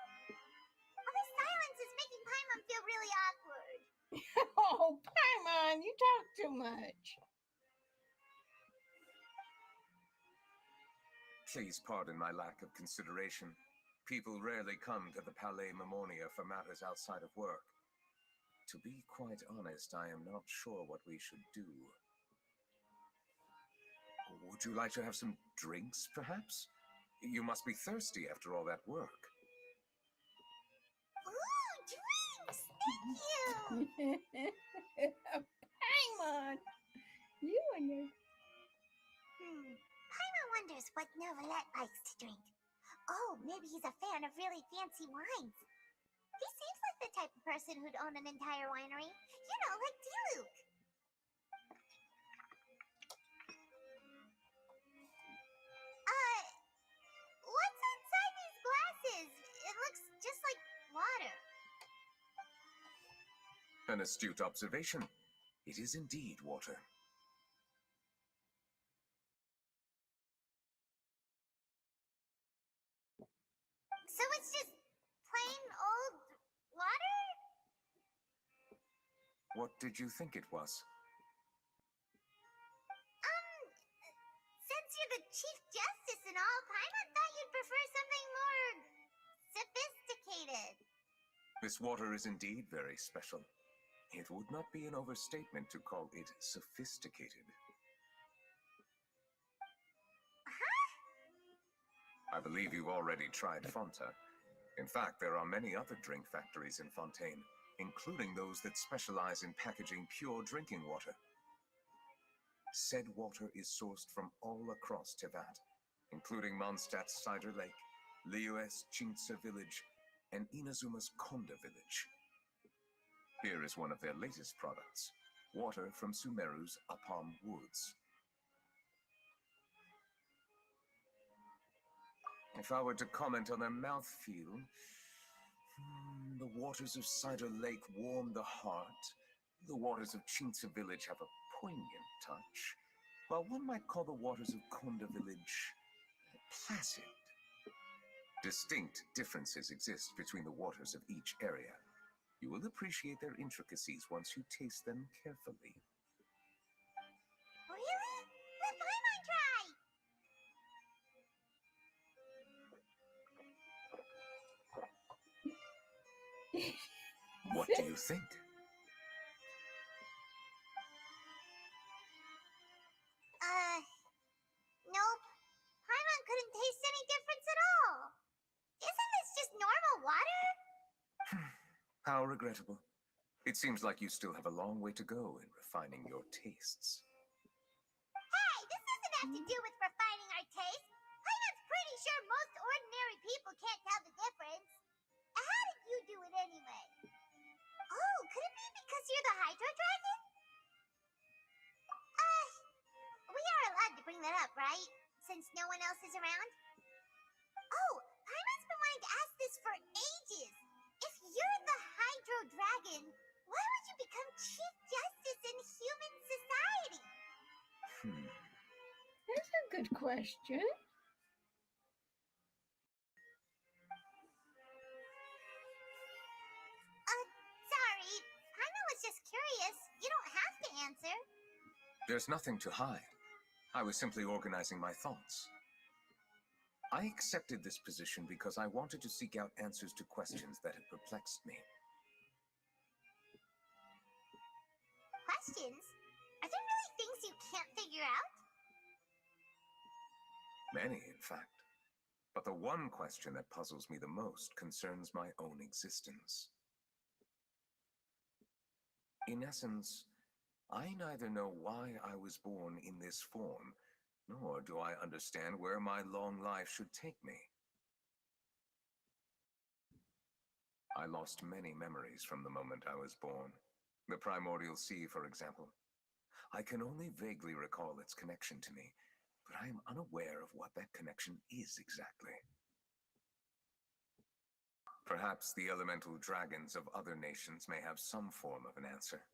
All this silence is making Paimon feel really awkward. Oh, Paimon, you talk too much. Please pardon my lack of consideration. People rarely come to the Palais Mammonia for matters outside of work. To be quite honest, I am not sure what we should do. Would you like to have some drinks, perhaps? You must be thirsty after all that work. Ooh, drinks! Thank you! Paimon, you and your... Paimon wonders what Novelette likes to drink. Oh, maybe he's a fan of really fancy wines. He seems like the type of person who'd own an entire winery. You know, like Diluc. What's inside these glasses? It looks just like water. An astute observation. It is indeed water. So it's just plain old water? What did you think it was? Since you're the Chief Justice and all, Paimon thought you'd prefer something more sophisticated. This water is indeed very special. It would not be an overstatement to call it sophisticated. I believe you've already tried Fonta. In fact, there are many other drink factories in Fontaine, including those that specialize in packaging pure drinking water. Said water is sourced from all across Tevat, including Mondstadt's Cider Lake, Liyue's Chintsa Village, and Inazuma's Konda Village. Here is one of their latest products, water from Sumeru's Apam Woods. If I were to comment on their mouthfeel, the waters of Cider Lake warm the heart. The waters of Chintsa Village have a poignant touch, while one might call the waters of Konda Village placid. Distinct differences exist between the waters of each area. You will appreciate their intricacies once you taste them carefully. Really? Let Paimon try! What do you think? Nope. Paimon couldn't taste any difference at all. Isn't this just normal water? How regrettable. It seems like you still have a long way to go in refining your tastes. Hey, this doesn't have to do with refining our taste. Paimon's pretty sure most ordinary people can't tell the difference. How did you do it anyway? Oh, could it be because you're the Hydro Dragon? We are allowed to bring that up, right? Since no one else is around? Oh, Paimon's been wanting to ask this for ages. If you're the Hydro Dragon, why would you become Chief Justice in human society? That's a good question. Sorry. Paimon was just curious. You don't have to answer. There's nothing to hide. I was simply organizing my thoughts. I accepted this position because I wanted to seek out answers to questions that had perplexed me. Questions? Are there really things you can't figure out? Many, in fact. But the one question that puzzles me the most concerns my own existence. In essence, I neither know why I was born in this form, nor do I understand where my long life should take me. I lost many memories from the moment I was born. The primordial sea, for example. I can only vaguely recall its connection to me, but I am unaware of what that connection is exactly. Perhaps the elemental dragons of other nations may have some form of an answer.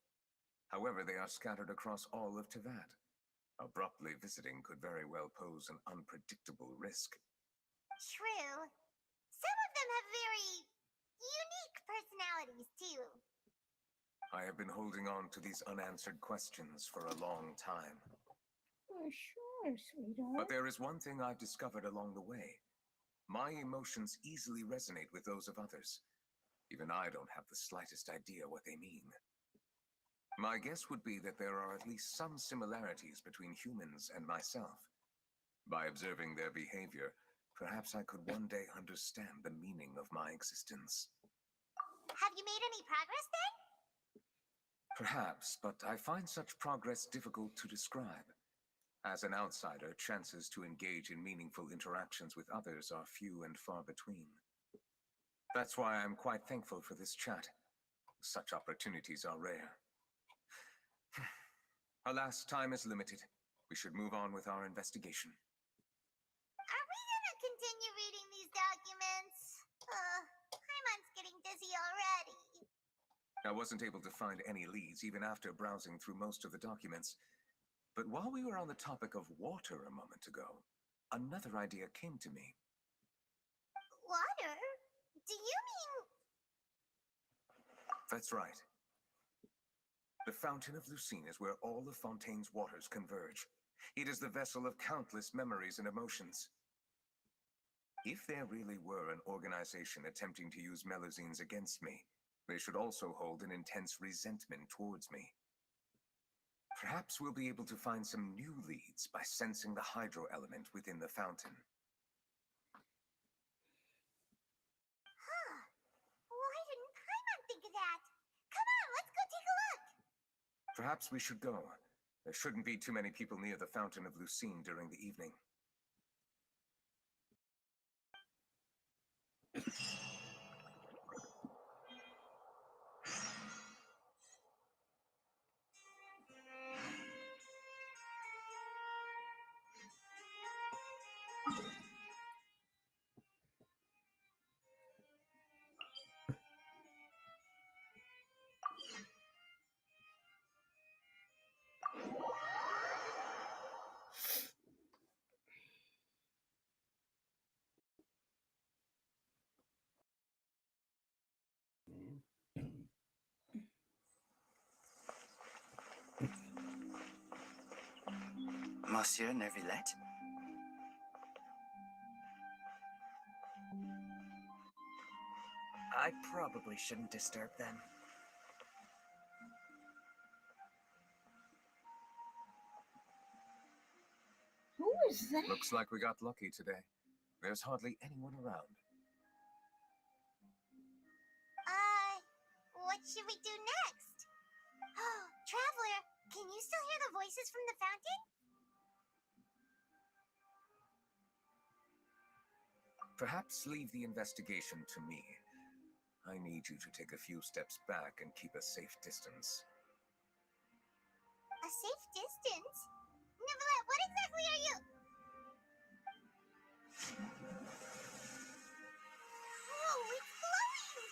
However, they are scattered across all of Teyvat. Abruptly visiting could very well pose an unpredictable risk. True. Some of them have very unique personalities, too. I have been holding on to these unanswered questions for a long time. Oh, sure, sweetheart. But there is one thing I've discovered along the way. My emotions easily resonate with those of others. Even I don't have the slightest idea what they mean. My guess would be that there are at least some similarities between humans and myself. By observing their behavior, perhaps I could one day understand the meaning of my existence. Have you made any progress then? Perhaps, but I find such progress difficult to describe. As an outsider, chances to engage in meaningful interactions with others are few and far between. That's why I'm quite thankful for this chat. Such opportunities are rare. Alas, time is limited. We should move on with our investigation. Are we gonna continue reading these documents? Paimon's getting dizzy already. I wasn't able to find any leads even after browsing through most of the documents. But while we were on the topic of water a moment ago, another idea came to me. Water? Do you mean... That's right. The Fountain of Lucine is where all of Fontaine's waters converge. It is the vessel of countless memories and emotions. If there really were an organization attempting to use Melusines against me, they should also hold an intense resentment towards me. Perhaps we'll be able to find some new leads by sensing the hydro element within the fountain. Why didn't Paimon think of that? Come on, let's go take a look! Perhaps we should go. There shouldn't be too many people near the Fountain of Lucine during the evening. Monsieur Neuvillette? I probably shouldn't disturb them. Who is that? Looks like we got lucky today. There's hardly anyone around. What should we do next? Oh, Traveler, can you still hear the voices from the fountain? Perhaps leave the investigation to me. I need you to take a few steps back and keep a safe distance. A safe distance? Neverlet, what exactly are you... Oh, it's glowing!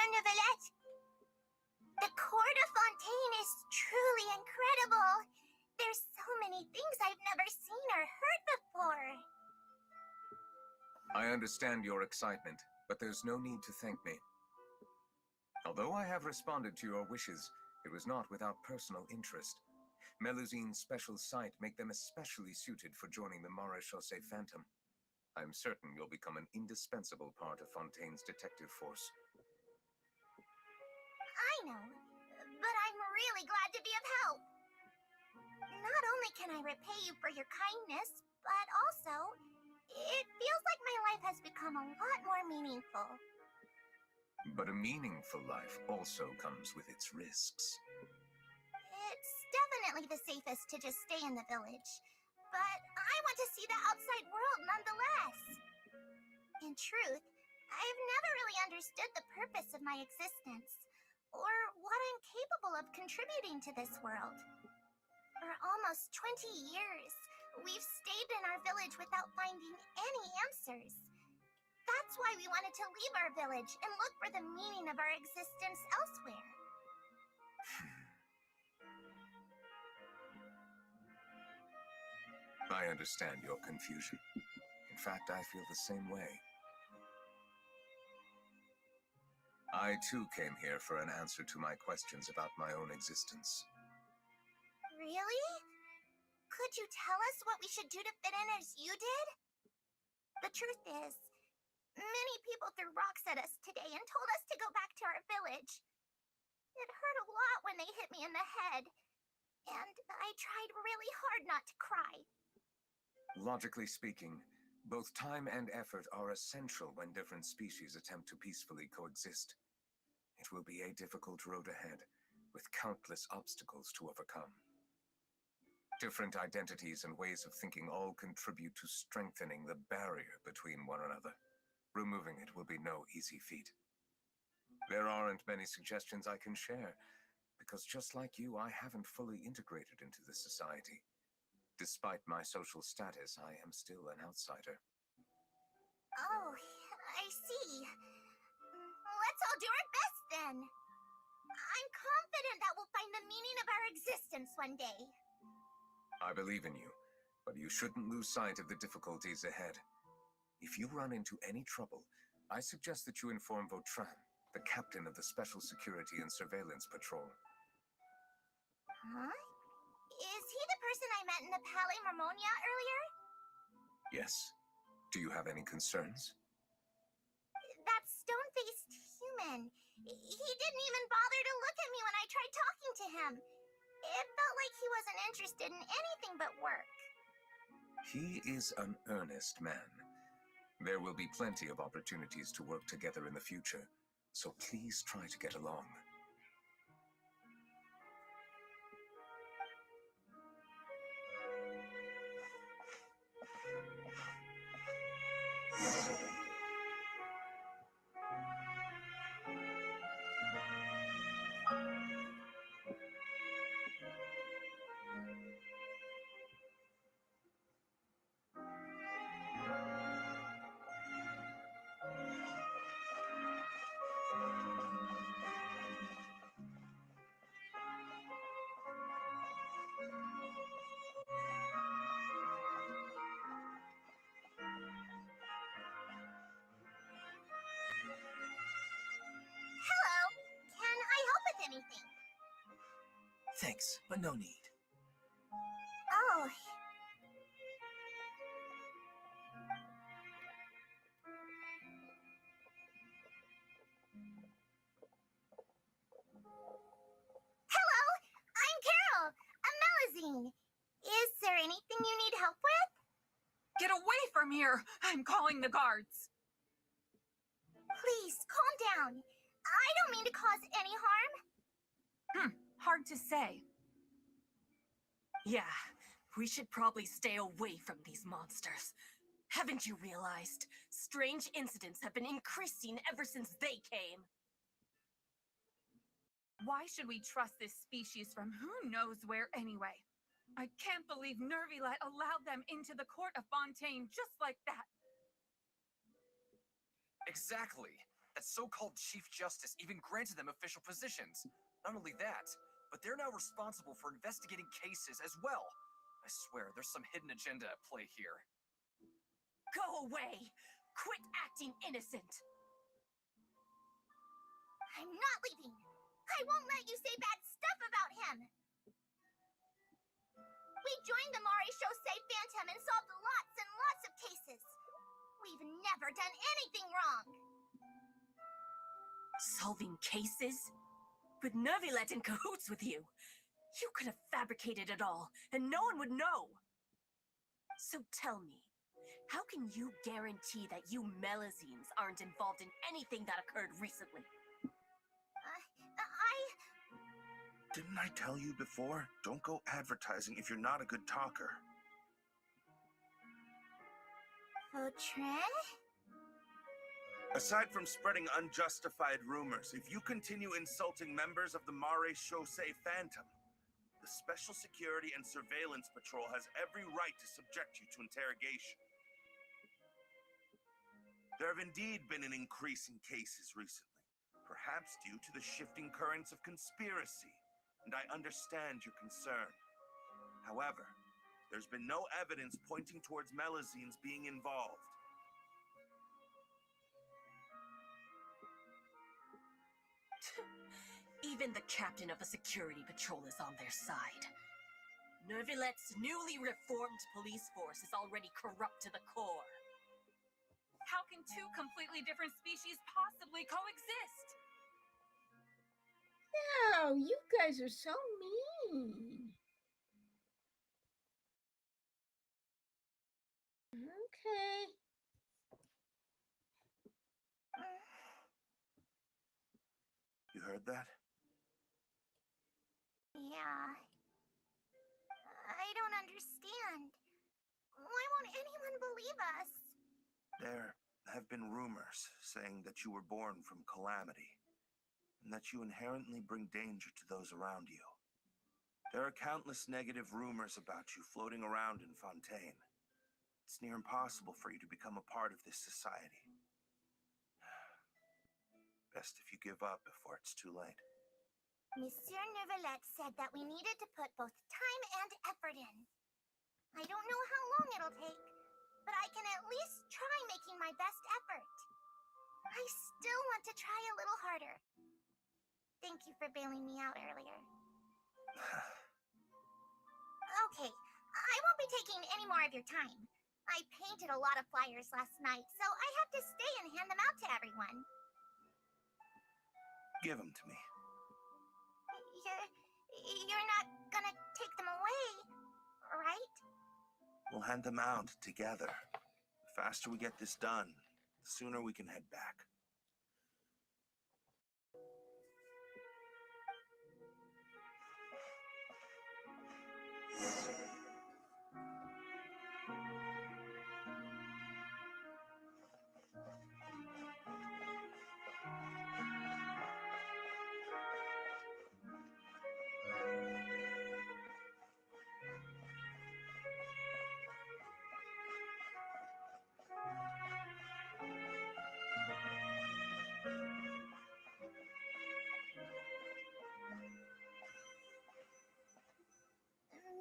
Monsieur Neuvillette. The Court of Fontaine is truly incredible. There's so many things I've never seen or heard before. I understand your excitement, but there's no need to thank me. Although I have responded to your wishes, it was not without personal interest. Melusine's special sight make them especially suited for joining the Maréchaussée Phantom. I'm certain you'll become an indispensable part of Fontaine's detective force. I know, but I'm really glad to be of help. Not only can I repay you for your kindness, but also, it feels like my life has become a lot more meaningful. But a meaningful life also comes with its risks. It's definitely the safest to just stay in the village, but I want to see the outside world nonetheless. In truth, I've never really understood the purpose of my existence, or what I'm capable of contributing to this world. For almost 20 years, we've stayed in our village without finding any answers. That's why we wanted to leave our village and look for the meaning of our existence elsewhere. I understand your confusion. In fact, I feel the same way. I too came here for an answer to my questions about my own existence. Really? Could you tell us what we should do to fit in as you did? The truth is, many people threw rocks at us today and told us to go back to our village. It hurt a lot when they hit me in the head, and I tried really hard not to cry. Logically speaking, both time and effort are essential when different species attempt to peacefully coexist. It will be a difficult road ahead, with countless obstacles to overcome. Different identities and ways of thinking all contribute to strengthening the barrier between one another. Removing it will be no easy feat. There aren't many suggestions I can share, because just like you, I haven't fully integrated into the society. Despite my social status, I am still an outsider. Oh, I see. Let's all do our best then. I'm confident that we'll find the meaning of our existence one day. I believe in you, but you shouldn't lose sight of the difficulties ahead. If you run into any trouble, I suggest that you inform Vautrin, the captain of the Special Security and Surveillance Patrol. Huh? Is he the person I met in the Palais Marmonia earlier? Yes. Do you have any concerns? That stone-faced human. He didn't even bother to look at me when I tried talking to him. It felt like he wasn't interested in anything but work. He is an earnest man. There will be plenty of opportunities to work together in the future, so please try to get along. Hello. Can I help with anything? Thanks, but no need. Oh. Hello, I'm Carol, a Melusine. Is there anything you need help with? Get away from here! I'm calling the guards. Please, calm down. I don't mean to cause any harm. Hard to say. Yeah, we should probably stay away from these monsters. Haven't you realized? Strange incidents have been increasing ever since they came. Why should we trust this species from who knows where anyway? I can't believe Neuvillette allowed them into the court of Fontaine just like that. Exactly. That so-called Chief Justice even granted them official positions. Not only that, but they're now responsible for investigating cases as well. I swear, there's some hidden agenda at play here. Go away! Quit acting innocent! I'm not leaving. I won't let you say bad stuff about him. We joined the Mari Shosei Phantom and solved lots and lots of cases. We've never done anything wrong. Solving cases? With Neuvillette in cahoots with you. You could have fabricated it all, and no one would know. So tell me, how can you guarantee that you Melazines aren't involved in anything that occurred recently? Didn't I tell you before? Don't go advertising if you're not a good talker. Vautrin? Aside from spreading unjustified rumors, if you continue insulting members of the Mare Shosei Phantom, the Special Security and Surveillance Patrol has every right to subject you to interrogation. There have indeed been an increase in cases recently, perhaps due to the shifting currents of conspiracy, and I understand your concern. However, there's been no evidence pointing towards Melazines being involved. Even the captain of the security patrol is on their side. Neuvillette's newly reformed police force is already corrupt to the core. How can two completely different species possibly coexist? No, you guys are so mean. Okay. You heard that? Yeah. I don't understand. Why won't anyone believe us? There have been rumors saying that you were born from calamity, and that you inherently bring danger to those around you. There are countless negative rumors about you floating around in Fontaine. It's near impossible for you to become a part of this society. Best if you give up before it's too late. Monsieur Neuvillette said that we needed to put both time and effort in. I don't know how long it'll take, but I can at least try making my best effort. I still want to try a little harder. Thank you for bailing me out earlier. Okay, I won't be taking any more of your time. I painted a lot of flyers last night, so I have to stay and hand them out to everyone. Give them to me. You're not gonna take them away, right? We'll hand them out together. The faster we get this done, the sooner we can head back.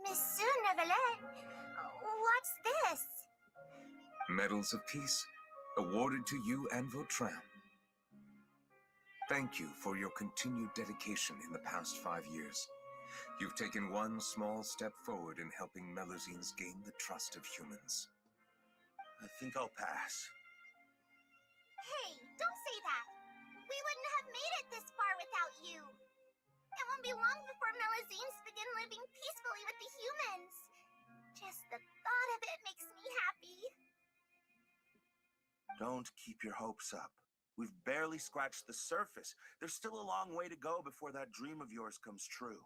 Monsieur Neuvillette, what's this? Medals of Peace, awarded to you and Vautrin. Thank you for your continued dedication in the past 5 years. You've taken one small step forward in helping Melazines gain the trust of humans. I think I'll pass. Hey, don't say that. We wouldn't have made it this far without you. It won't be long before Melazines begin living peacefully with the humans. Just the thought of it makes me happy. Don't keep your hopes up. We've barely scratched the surface. There's still a long way to go before that dream of yours comes true.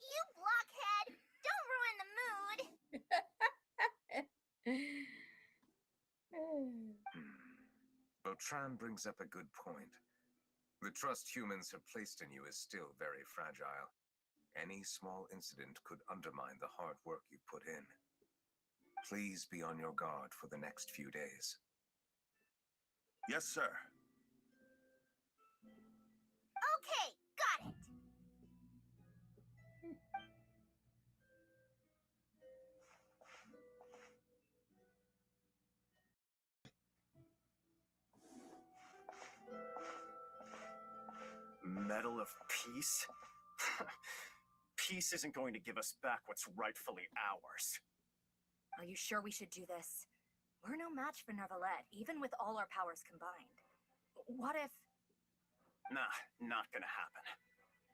You blockhead! Don't ruin the mood! Vautrin brings up a good point. The trust humans have placed in you is still very fragile. Any small incident could undermine the hard work you've put in. Please be on your guard for the next few days. Yes, sir. peace? Peace isn't going to give us back what's rightfully ours. Are you sure we should do this? We're no match for Neuvillette, even with all our powers combined. What if... Nah, not gonna happen.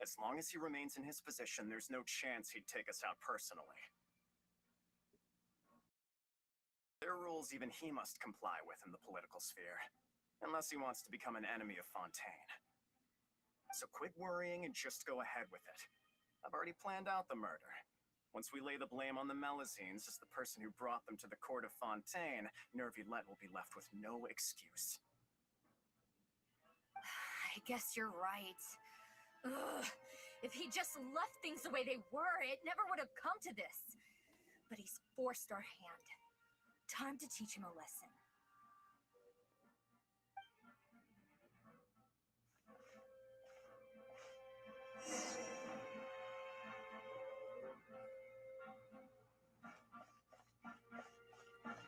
As long as he remains in his position, there's no chance he'd take us out personally. There are rules even he must comply with in the political sphere, unless he wants to become an enemy of Fontaine. So quit worrying and just go ahead with it. I've already planned out the murder. Once we lay the blame on the Melusines as the person who brought them to the court of Fontaine, Neuvillette will be left with no excuse. I guess you're right. Ugh. If he just left things the way they were, it never would have come to this. But he's forced our hand. Time to teach him a lesson.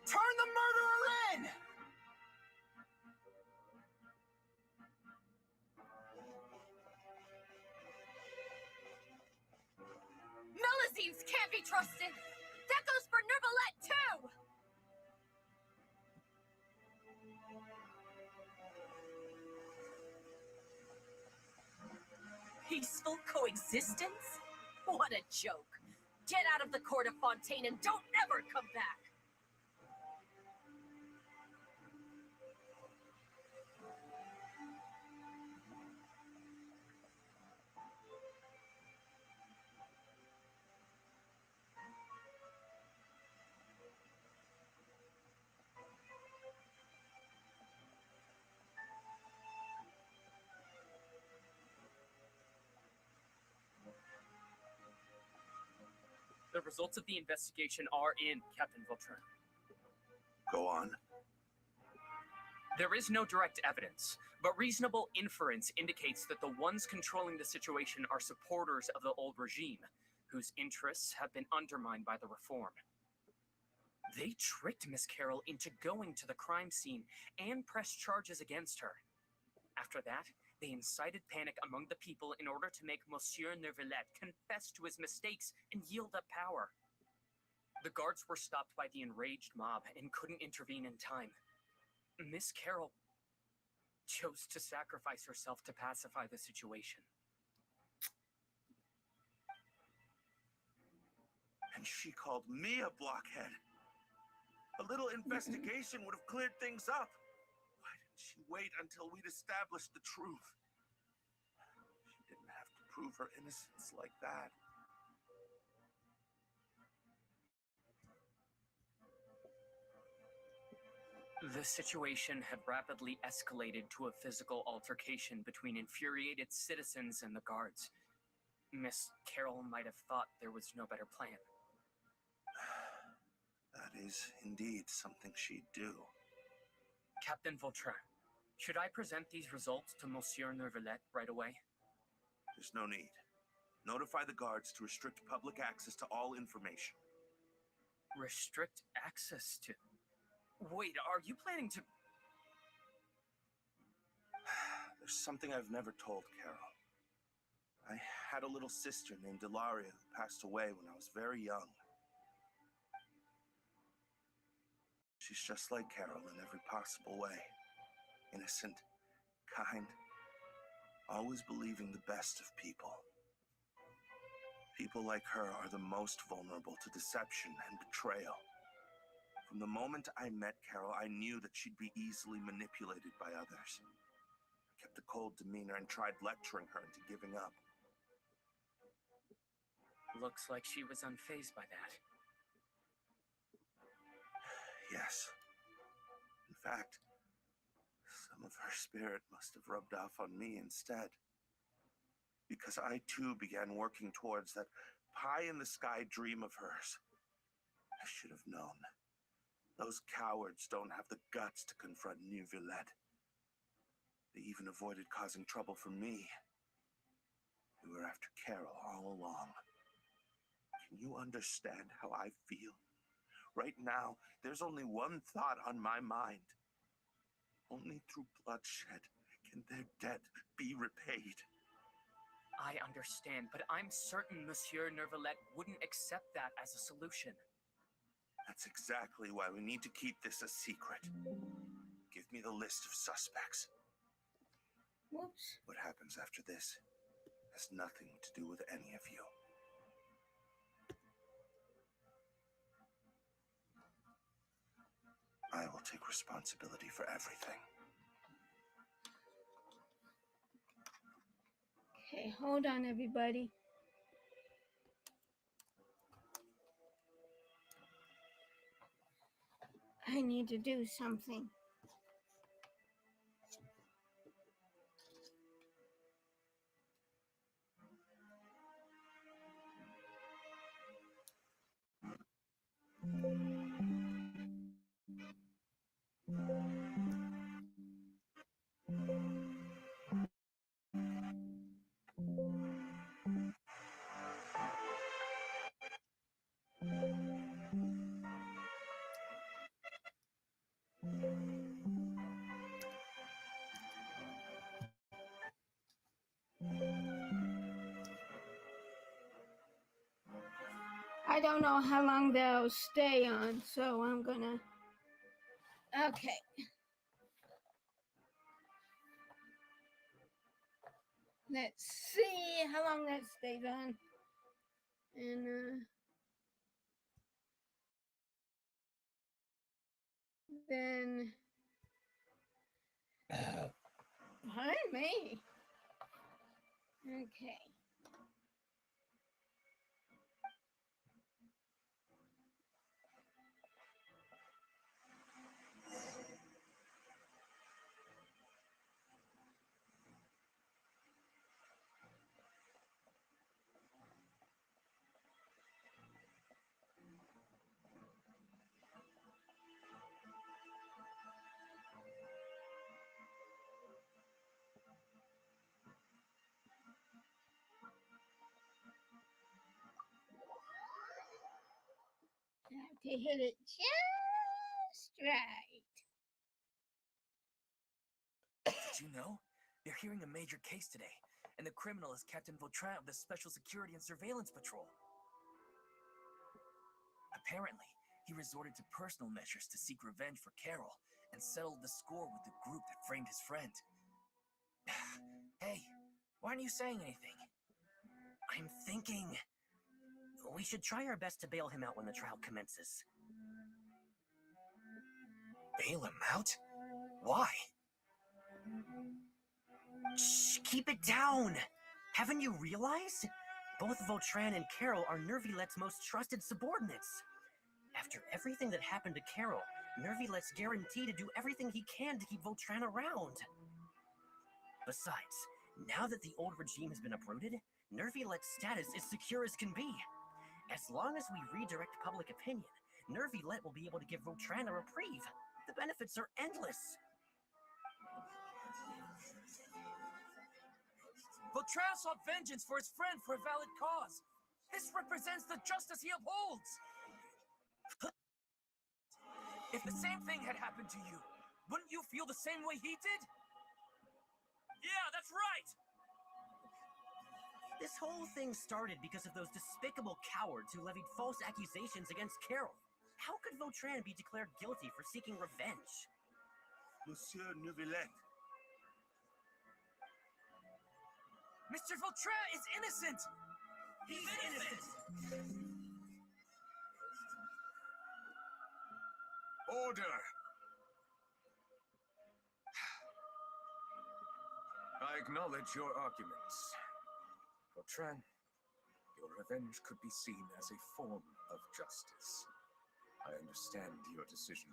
Turn the murderer in! Melusines can't be trusted! That goes for Neuvillette, too! Peaceful coexistence? What a joke. Get out of the court of Fontaine and don't ever come back! The results of the investigation are in, Captain Vautrin. Go on. There is no direct evidence, but reasonable inference indicates that the ones controlling the situation are supporters of the old regime, whose interests have been undermined by the reform. They tricked Miss Carroll into going to the crime scene and pressed charges against her. After that, they incited panic among the people in order to make Monsieur Neuvillette confess to his mistakes and yield up power. The guards were stopped by the enraged mob and couldn't intervene in time. Miss Carroll chose to sacrifice herself to pacify the situation. And she called me a blockhead. A little investigation would have cleared things up. Why didn't she wait until we'd established the truth? She didn't have to prove her innocence like that. The situation had rapidly escalated to a physical altercation between infuriated citizens and the guards. Miss Carroll might have thought there was no better plan. That is indeed something she'd do. Captain Vautrin, should I present these results to Monsieur Neuvillette right away? There's no need. Notify the guards to restrict public access to all information. Restrict access to... Wait, are you planning to... There's something I've never told Carol. I had a little sister named Ilaria who passed away when I was very young. She's just like Carol in every possible way. Innocent, kind, always believing the best of people. People like her are the most vulnerable to deception and betrayal. From the moment I met Carol, I knew that she'd be easily manipulated by others. I kept a cold demeanor and tried lecturing her into giving up. Looks like she was unfazed by that. Yes. In fact, some of her spirit must have rubbed off on me instead. Because I too began working towards that pie-in-the-sky dream of hers. I should have known. Those cowards don't have the guts to confront Neuvillette. They even avoided causing trouble for me. We were after Carol all along. Can you understand how I feel? Right now, there's only one thought on my mind. Only through bloodshed can their debt be repaid. I understand, but I'm certain Monsieur Nervalette wouldn't accept that as a solution. That's exactly why we need to keep this a secret. Give me the list of suspects. Whoops. What happens after this has nothing to do with any of you. I will take responsibility for everything. Okay, hold on, everybody. I need to do something. I don't know how long they'll stay on, so I'm gonna... Okay. Let's see how long that stays on. And then... Pardon me. Okay. I have to hit it just right. Did you know? They're hearing a major case today, and the criminal is Captain Vautrin of the Special Security and Surveillance Patrol. Apparently, he resorted to personal measures to seek revenge for Carol and settled the score with the group that framed his friend. Hey, why aren't you saying anything? I'm thinking... we should try our best to bail him out when the trial commences. Bail him out? Why? Shh, keep it down! Haven't you realized? Both Vautrin and Carol are Nervilette's most trusted subordinates. After everything that happened to Carol, Nervilette's guaranteed to do everything he can to keep Vautrin around. Besides, now that the old regime has been uprooted, Nervilette's status is secure as can be. As long as we redirect public opinion, Nervilette will be able to give Vautrin a reprieve. The benefits are endless. Vautrin sought vengeance for his friend for a valid cause. This represents the justice he upholds. If the same thing had happened to you, wouldn't you feel the same way he did? Yeah, that's right! This whole thing started because of those despicable cowards who levied false accusations against Carol. How could Vautrin be declared guilty for seeking revenge? Monsieur Nervilette. Mr. Vautrin is innocent! He's innocent! Order! I acknowledge your arguments. Vautrin, your revenge could be seen as a form of justice. I understand your decision,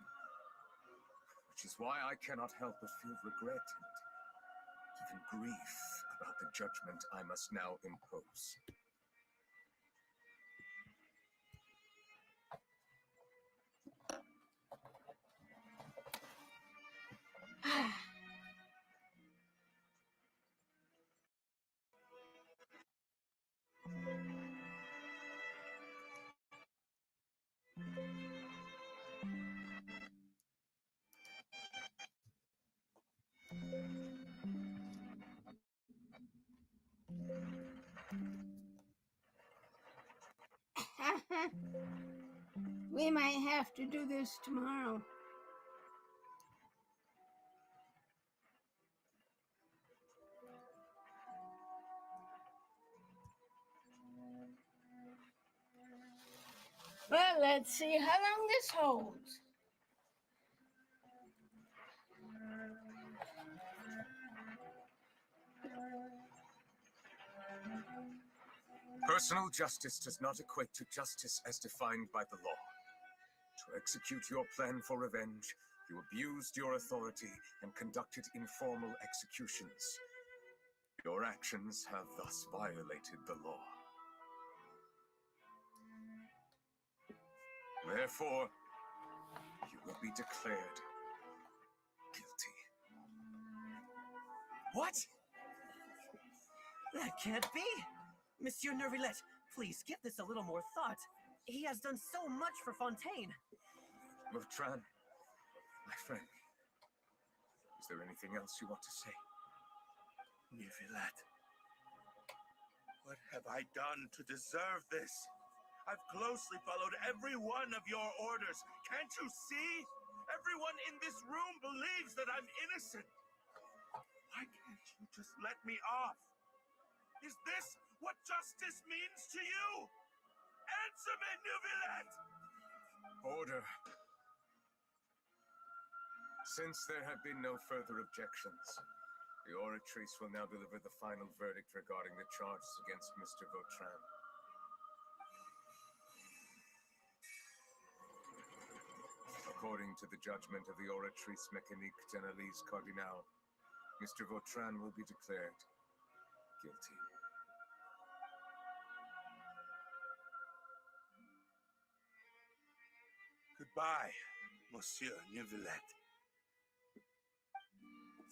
which is why I cannot help but feel regret and even grief about the judgment I must now impose. We might have to do this tomorrow. Well, let's see how long this holds. Personal justice does not equate to justice as defined by the law. To execute your plan for revenge, you abused your authority and conducted informal executions. Your actions have thus violated the law. Therefore, you will be declared guilty. What? That can't be! Monsieur Nervilette, please give this a little more thought. He has done so much for Fontaine. Vautrin, my friend, is there anything else you want to say? Nervilette, what have I done to deserve this? I've closely followed every one of your orders. Can't you see? Everyone in this room believes that I'm innocent. Why can't you just let me off? Is this what justice means to you? Answer me, Nervilette! Order. Since there have been no further objections, the Oratrice will now deliver the final verdict regarding the charges against Mr. Vautrin. According to the judgment of the Oratrice Mécanique d'Analyse Cardinal, Mr. Vautrin will be declared guilty. Goodbye, Monsieur Nervilette.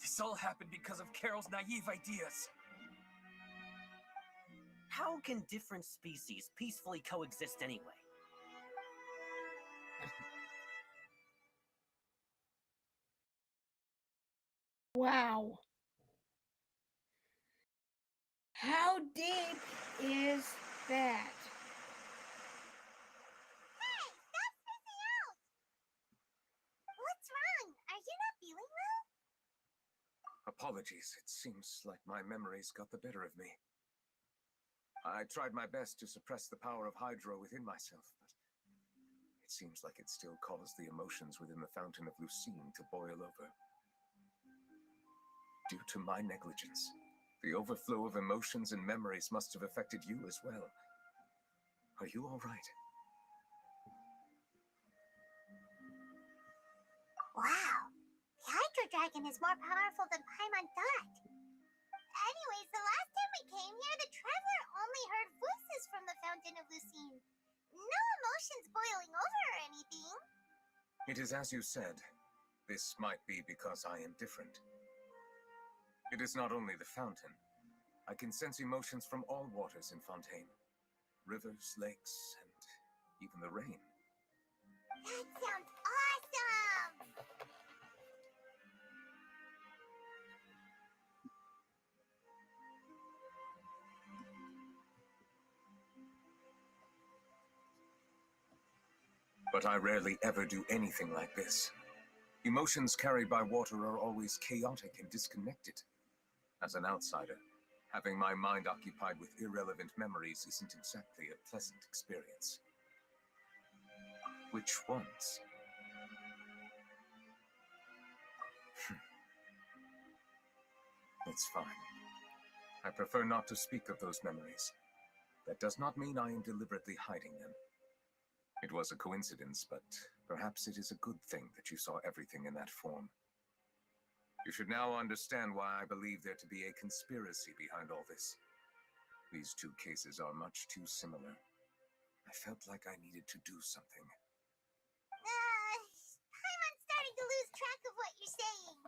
This all happened because of Carol's naive ideas. How can different species peacefully coexist anyway? Wow. How deep is that? Hey, stop stressing out! What's wrong? Are you not feeling well? Apologies, it seems like my memories got the better of me. I tried my best to suppress the power of Hydro within myself, but it seems like it still caused the emotions within the Fountain of Lucine to boil over. Due to my negligence, the overflow of emotions and memories must have affected you as well. Are you all right? Wow. The Hydro Dragon is more powerful than Paimon thought. Anyways, the last time we came here, the traveler only heard voices from the Fountain of Lucine. No emotions boiling over or anything. It is as you said. This might be because I am different. It is not only the fountain. I can sense emotions from all waters in Fontaine. Rivers, lakes, and even the rain. That sounds awesome! But I rarely ever do anything like this. Emotions carried by water are always chaotic and disconnected. As an outsider, having my mind occupied with irrelevant memories isn't exactly a pleasant experience. Which ones? It's fine. I prefer not to speak of those memories. That does not mean I am deliberately hiding them. It was a coincidence, but perhaps it is a good thing that you saw everything in that form. You should now understand why I believe there to be a conspiracy behind all this. These two cases are much too similar. I felt like I needed to do something. Paimon's starting to lose track of what you're saying.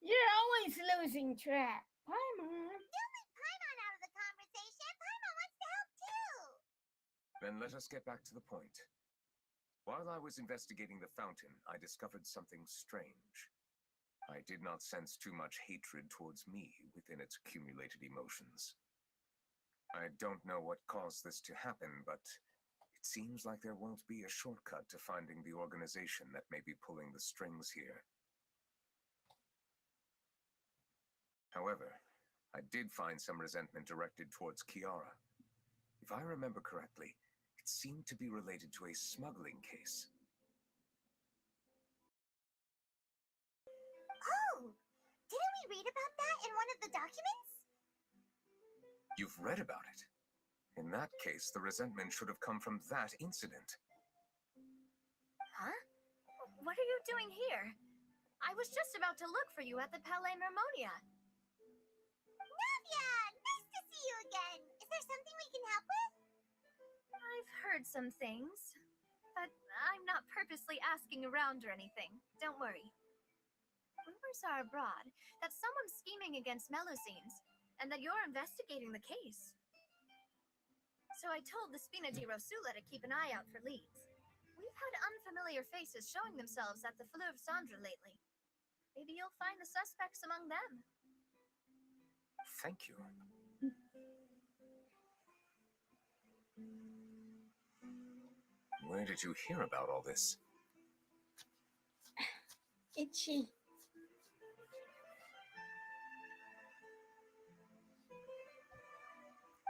You're always losing track. Paimon. Don't leave Paimon out of the conversation. Paimon wants to help too. Then let us get back to the point. While I was investigating the fountain, I discovered something strange. I did not sense too much hatred towards me within its accumulated emotions. I don't know what caused this to happen, but it seems like there won't be a shortcut to finding the organization that may be pulling the strings here. However, I did find some resentment directed towards Kiara. If I remember correctly, it seemed to be related to a smuggling case. Oh, didn't we read about that in one of the documents? You've read about it? In that case, the resentment should have come from that incident. Huh? What are you doing here? I was just about to look for you at the Palais Mermonia. Navia, nice to see you again. Is there something we can help with? I've heard some things, but I'm not purposely asking around or anything. Don't worry. Rumors are abroad that someone's scheming against Melusines, and that you're investigating the case. So I told the Spina di Rosula to keep an eye out for leads. We've had unfamiliar faces showing themselves at the Fleuve Cendre lately. Maybe you'll find the suspects among them. Thank you. Where did you hear about all this? Itchy.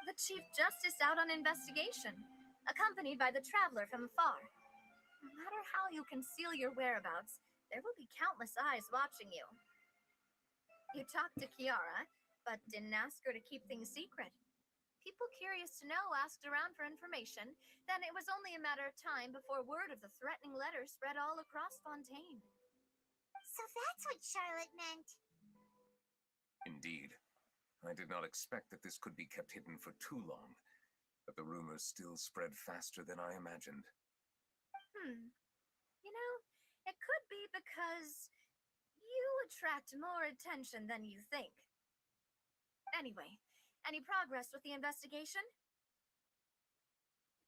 The Chief Justice out on investigation, accompanied by the Traveler from afar. No matter how you conceal your whereabouts, there will be countless eyes watching you. You talked to Kiara, but didn't ask her to keep things secret. People curious to know asked around for information, then it was only a matter of time before word of the threatening letter spread all across Fontaine. So that's what Charlotte meant. Indeed. I did not expect that this could be kept hidden for too long, but the rumors still spread faster than I imagined. You know, it could be because you attract more attention than you think. Anyway, any progress with the investigation?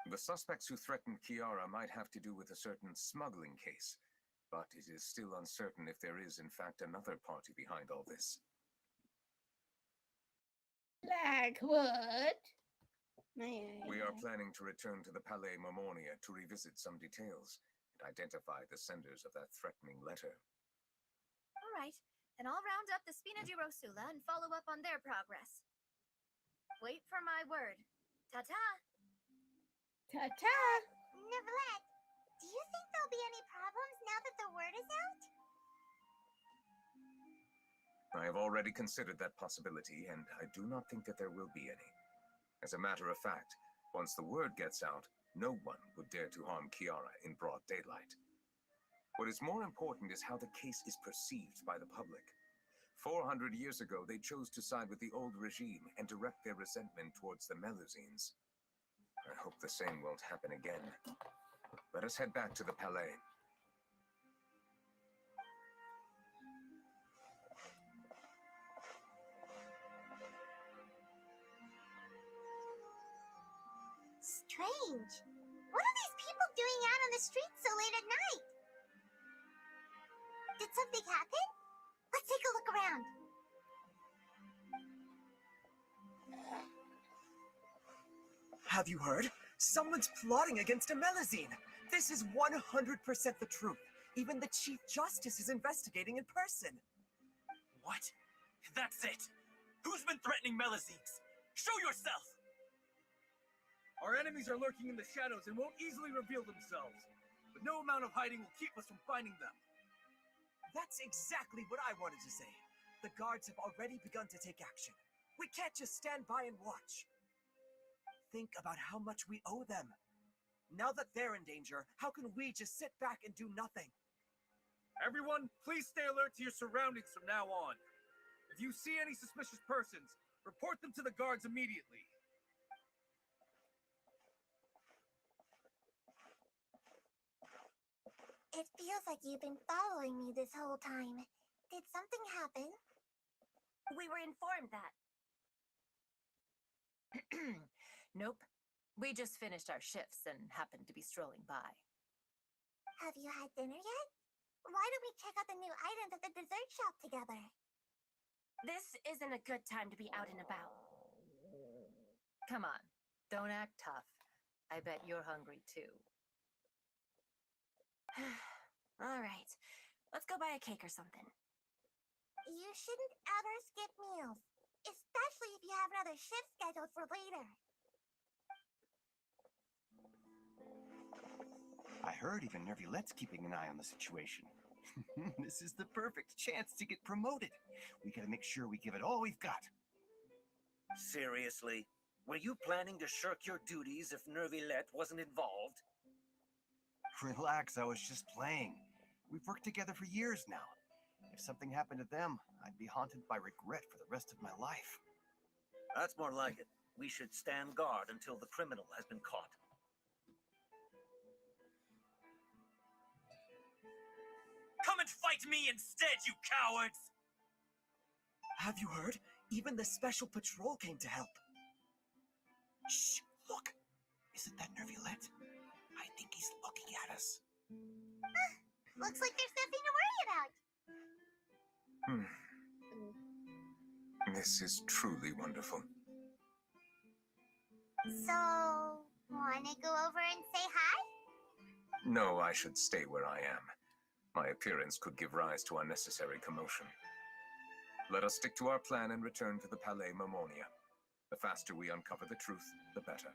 The suspects who threatened Kiara might have to do with a certain smuggling case, but it is still uncertain if there is in fact another party behind all this. Blackwood. We are planning to return to the Palais Mermonia to revisit some details and identify the senders of that threatening letter. All right, then I'll round up the Spina di Rosula and follow up on their progress. Wait for my word. Ta-ta! Ta-ta! Neverlet, do you think there'll be any problems now that the word is out? I have already considered that possibility, and I do not think that there will be any. As a matter of fact, once the word gets out, no one would dare to harm Kiara in broad daylight. What is more important is how the case is perceived by the public. 400 years ago, they chose to side with the old regime and direct their resentment towards the Melusines. I hope the same won't happen again. Let us head back to the Palais. Strange. What are these people doing out on the streets so late at night? Did something happen? Let's take a look around. Have you heard? Someone's plotting against a Melusine. This is 100% the truth. Even the Chief Justice is investigating in person. What? That's it! Who's been threatening Melusines? Show yourself! Our enemies are lurking in the shadows and won't easily reveal themselves. But no amount of hiding will keep us from finding them. That's exactly what I wanted to say. The guards have already begun to take action. We can't just stand by and watch. Think about how much we owe them. Now that they're in danger, how can we just sit back and do nothing? Everyone, please stay alert to your surroundings from now on. If you see any suspicious persons, report them to the guards immediately. It feels like you've been following me this whole time. Did something happen? We were informed that. Nope. We just finished our shifts and happened to be strolling by. Have you had dinner yet? Why don't we check out the new items at the dessert shop together? This isn't a good time to be out and about. Come on, don't act tough. I bet you're hungry too. All right, let's go buy a cake or something. You shouldn't ever skip meals, especially if you have another shift scheduled for later. I heard even Nervulette's keeping an eye on the situation. This is the perfect chance to get promoted. We gotta make sure we give it all we've got. Seriously? Were you planning to shirk your duties if Nervulette wasn't involved? Relax, I was just playing. We've worked together for years now. If something happened to them, I'd be haunted by regret for the rest of my life. That's more like it. We should stand guard until the criminal has been caught. Come and fight me instead, you cowards! Have you heard? Even the special patrol came to help. Shh! Look! Isn't that Nervulette? I think he's looking at us. Looks like there's nothing to worry about. This is truly wonderful. So, wanna go over and say hi? No, I should stay where I am. My appearance could give rise to unnecessary commotion. Let us stick to our plan and return to the Palais Mermonia. The faster we uncover the truth, the better.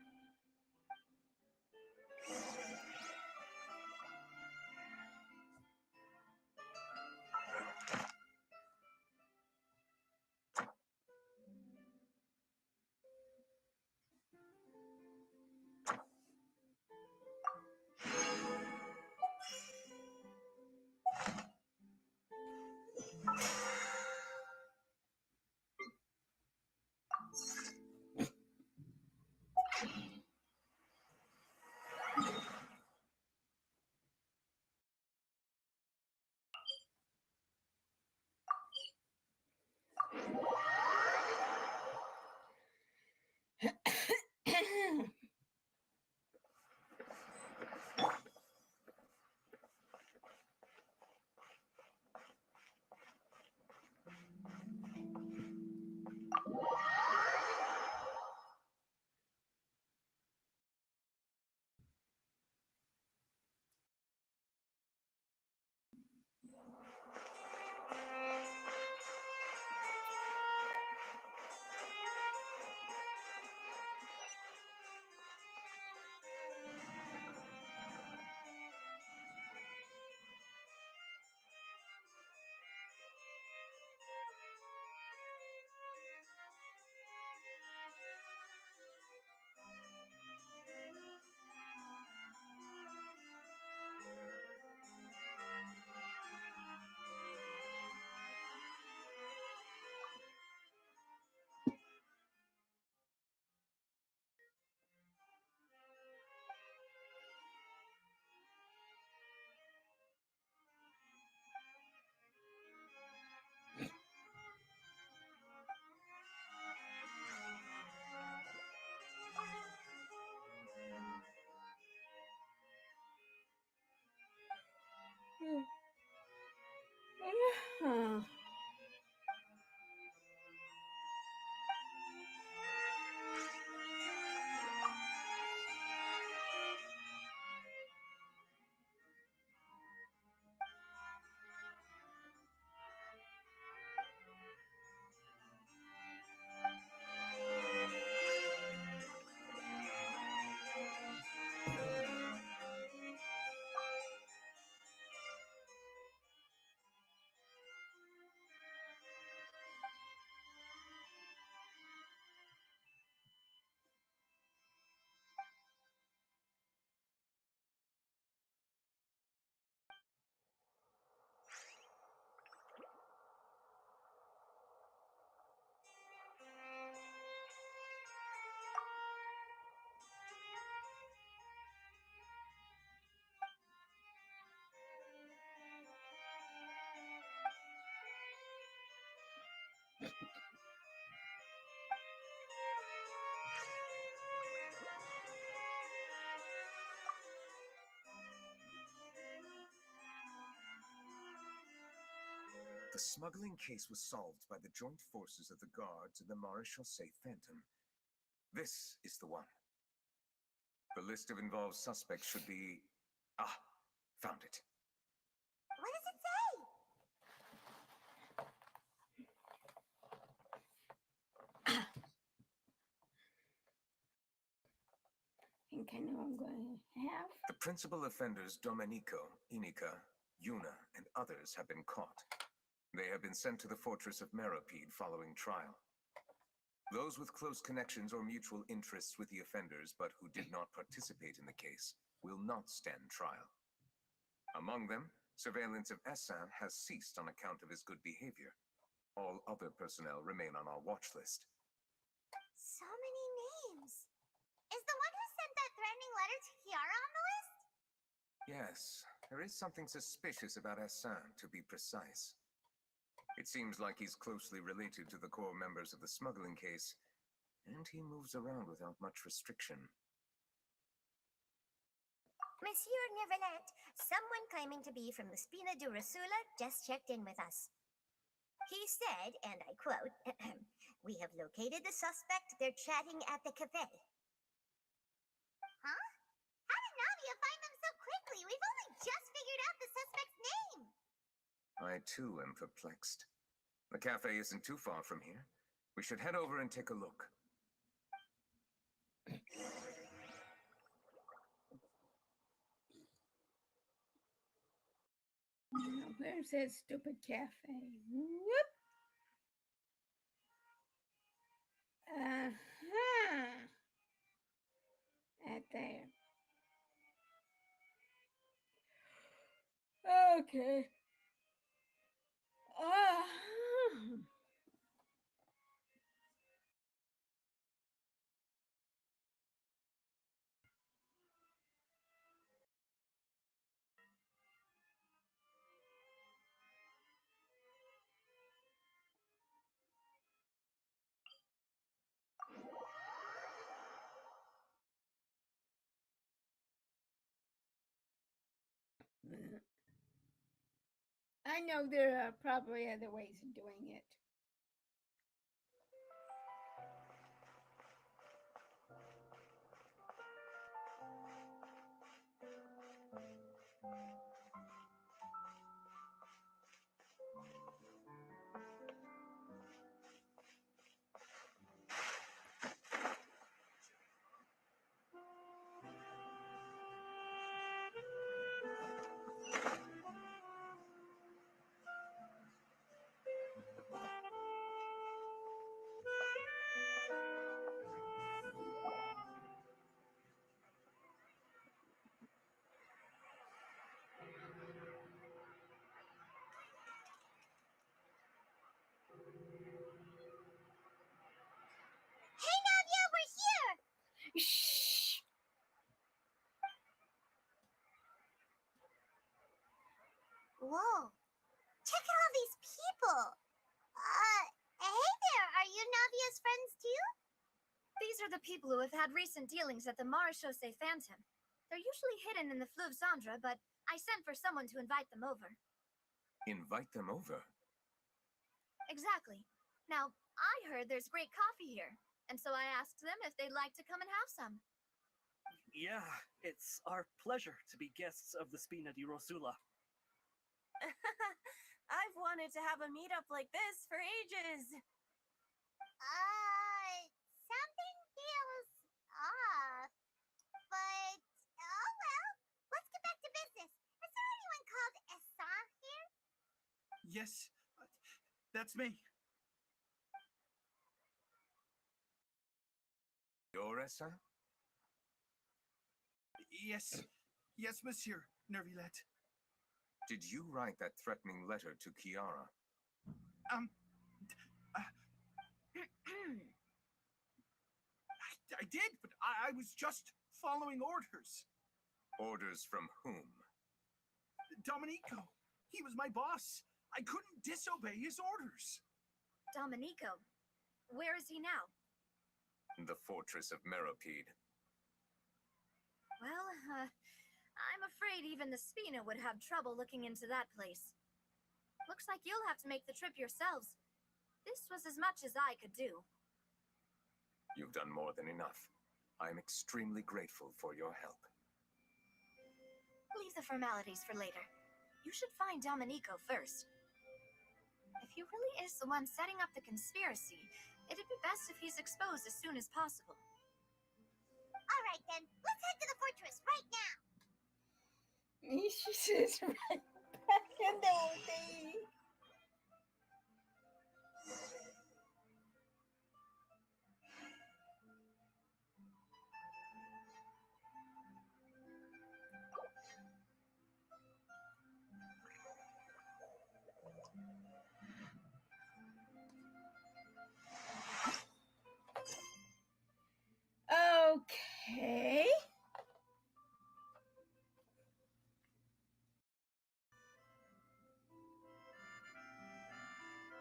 The smuggling case was solved by the joint forces of the Guards and the Maréchaussée Phantom. This is the one. The list of involved suspects should be... Ah, found it. What does it say? And kind of I'm going to have. The principal offenders Domenico, Inika, Yuna, and others have been caught. They have been sent to the fortress of Meropide following trial. Those with close connections or mutual interests with the offenders but who did not participate in the case will not stand trial. Among them, surveillance of Essan has ceased on account of his good behavior. All other personnel remain on our watch list. So many names. Is the one who sent that threatening letter to Kiara on the list? Yes, there is something suspicious about Essan, to be precise. It seems like he's closely related to the core members of the smuggling case, and he moves around without much restriction. Monsieur Neverlet, someone claiming to be from the Spina di Rosula just checked in with us. He said, and I quote, "We have located the suspect. They're chatting at the cafe." Huh? How did Navia find them so quickly? We've only just figured out the suspect's name. I too am perplexed. The cafe isn't too far from here. We should head over and take a look. Where's that stupid cafe? Whoop! Right there. Okay. I know there are probably other ways of doing it. Hey, Navia, we're here! Shh! Whoa. Check out all these people. Hey there, are you Navia's friends too? These are the people who have had recent dealings at the Marechaussee Phantom. They're usually hidden in the Fleuve Cendre, but I sent for someone to invite them over. Invite them over? Exactly. Now, I heard there's great coffee here, and so I asked them if they'd like to come and have some. Yeah, it's our pleasure to be guests of the Spina di Rosula. I've wanted to have a meetup like this for ages. Something feels off. But, oh well. Let's get back to business. Is there anyone called Essan here? Yes, that's me. You're Essan? Yes, Monsieur Nervilette. Did you write that threatening letter to Kiara? I did, but I was just following orders. Orders from whom? Domenico. He was my boss. I couldn't disobey his orders. Domenico. Where is he now? In the fortress of Meropide. Well, I'm afraid even the Spina would have trouble looking into that place. Looks like you'll have to make the trip yourselves. This was as much as I could do. You've done more than enough. I am extremely grateful for your help. Leave the formalities for later. You should find Domenico first. If he really is the one setting up the conspiracy, it'd be best if he's exposed as soon as possible. Alright then, let's head to the fortress right now. She says right back in the old days. Okay.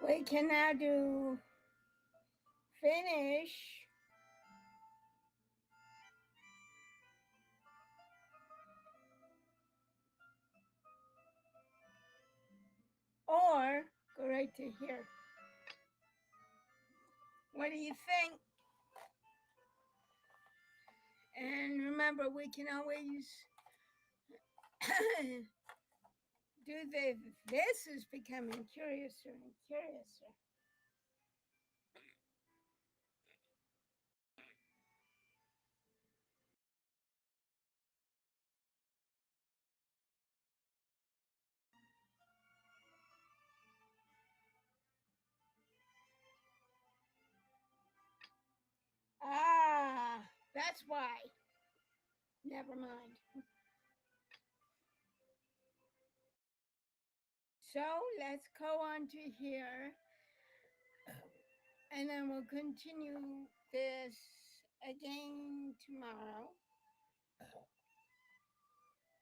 We can now do finish. Or go right to here. What do you think? And remember, we can always do this is becoming curiouser and curiouser. Ah, that's why. Never mind. So let's go on to here. And then we'll continue this again tomorrow.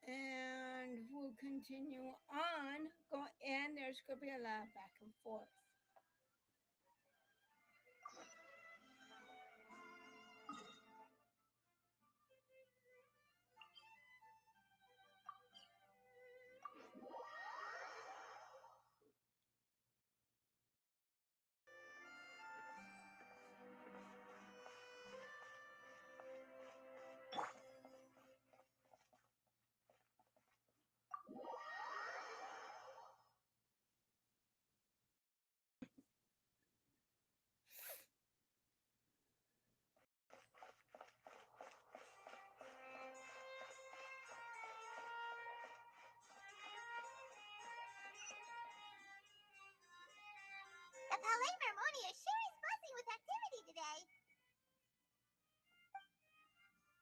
And we'll continue on. And there's going to be a lot of back and forth. The Palais Mermonia sure is buzzing with activity today.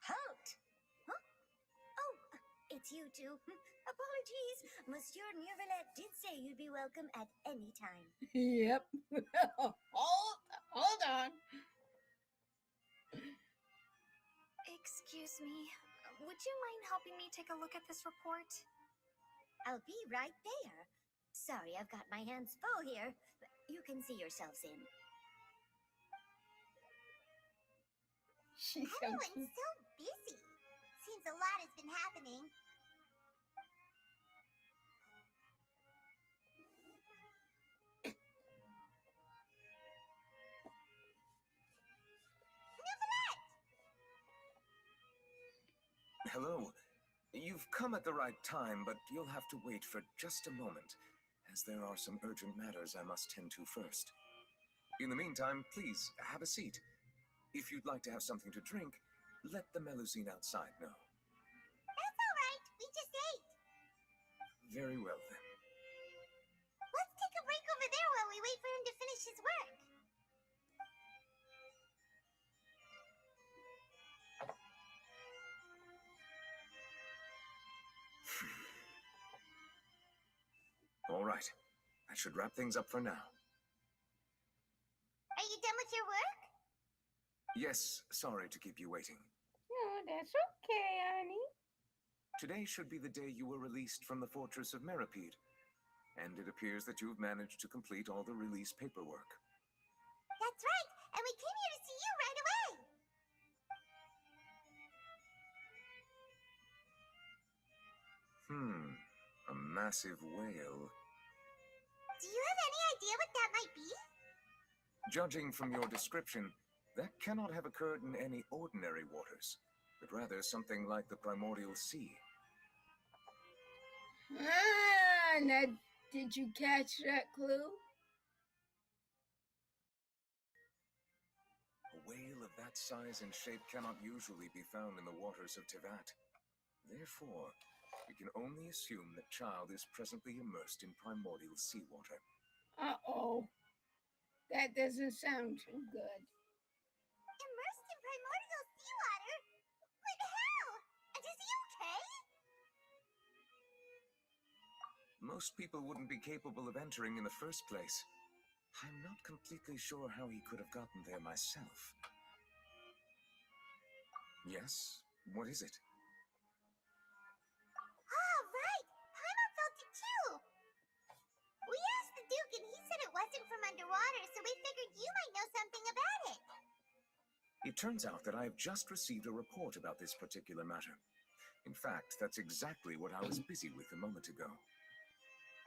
Halt! Huh? Oh, it's you two. Apologies. Monsieur Neuvillette did say you'd be welcome at any time. Yep. Hold on. Excuse me. Would you mind helping me take a look at this report? I'll be right there. Sorry, I've got my hands full here. You can see yourselves in. She's Everyone's so busy. Seems a lot has been happening. Hello. You've come at the right time, but you'll have to wait for just a moment, as there are some urgent matters I must tend to first. In the meantime, please, have a seat. If you'd like to have something to drink, let the Melusine outside know. That's all right. We just ate. Very well, then. Let's take a break over there while we wait for him to finish his work. All right. That should wrap things up for now. Are you done with your work? Yes, sorry to keep you waiting. No, that's okay, honey. Today should be the day you were released from the Fortress of Meripede, and it appears that you've managed to complete all the release paperwork. That's right, and we came here to see you right away. A massive whale. Do you have any idea what that might be? Judging from your description, That cannot have occurred in any ordinary waters, but rather something like the primordial sea. Now, did you catch that clue? A whale of that size and shape cannot usually be found in the waters of Tevat. Therefore, we can only assume that Child is presently immersed in primordial seawater. Uh-oh. That doesn't sound too good. Immersed in primordial seawater? But how? And is he okay? Most people wouldn't be capable of entering in the first place. I'm not completely sure how he could have gotten there myself. Yes? What is it? Ah, right! Paimon felt it too! We asked the Duke and he said it wasn't from underwater, so we figured you might know something about it. It turns out that I have just received a report about this particular matter. In fact, that's exactly what I was busy with a moment ago.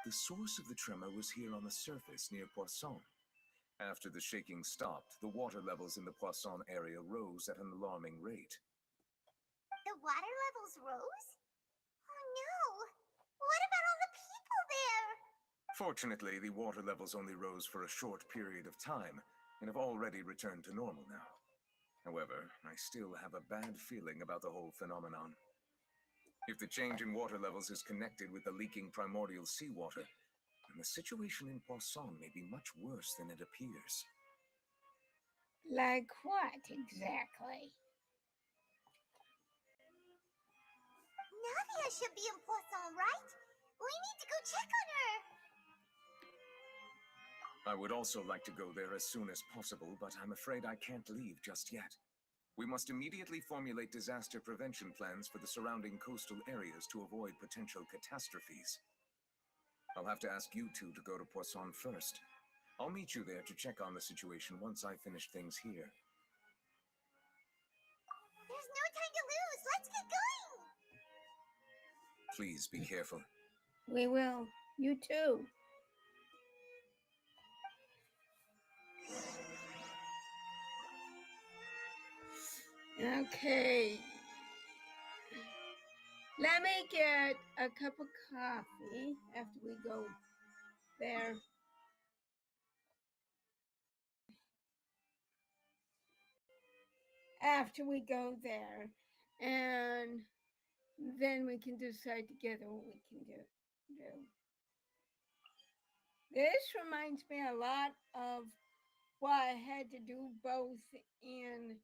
The source of the tremor was here on the surface near Poisson. After the shaking stopped, the water levels in the Poisson area rose at an alarming rate. The water levels rose? Oh no! What about all the people there? Fortunately, the water levels only rose for a short period of time and have already returned to normal now. However, I still have a bad feeling about the whole phenomenon. If the change in water levels is connected with the leaking primordial seawater, then the situation in Poisson may be much worse than it appears. Like what, exactly? Nadia should be in Poisson, right? We need to go check on her! I would also like to go there as soon as possible, but I'm afraid I can't leave just yet. We must immediately formulate disaster prevention plans for the surrounding coastal areas to avoid potential catastrophes. I'll have to ask you two to go to Poisson first. I'll meet you there to check on the situation once I finish things here. There's no time to lose! Let's get going! Please be careful. We will. You too. Okay. Let me get a cup of coffee after we go there. After we go there, and then we can decide together what we can do. This reminds me a lot of what I had to do both in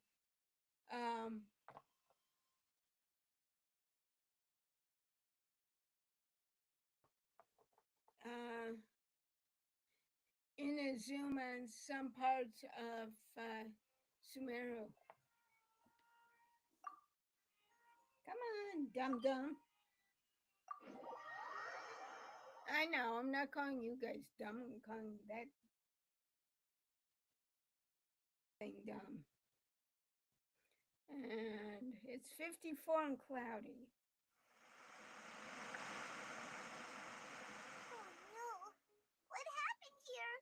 Inazuma and some parts of Sumeru. Come on, dum-dum. I know, I'm not calling you guys dumb. I'm calling that thing dumb. And it's 54 and cloudy. Oh no! What happened here?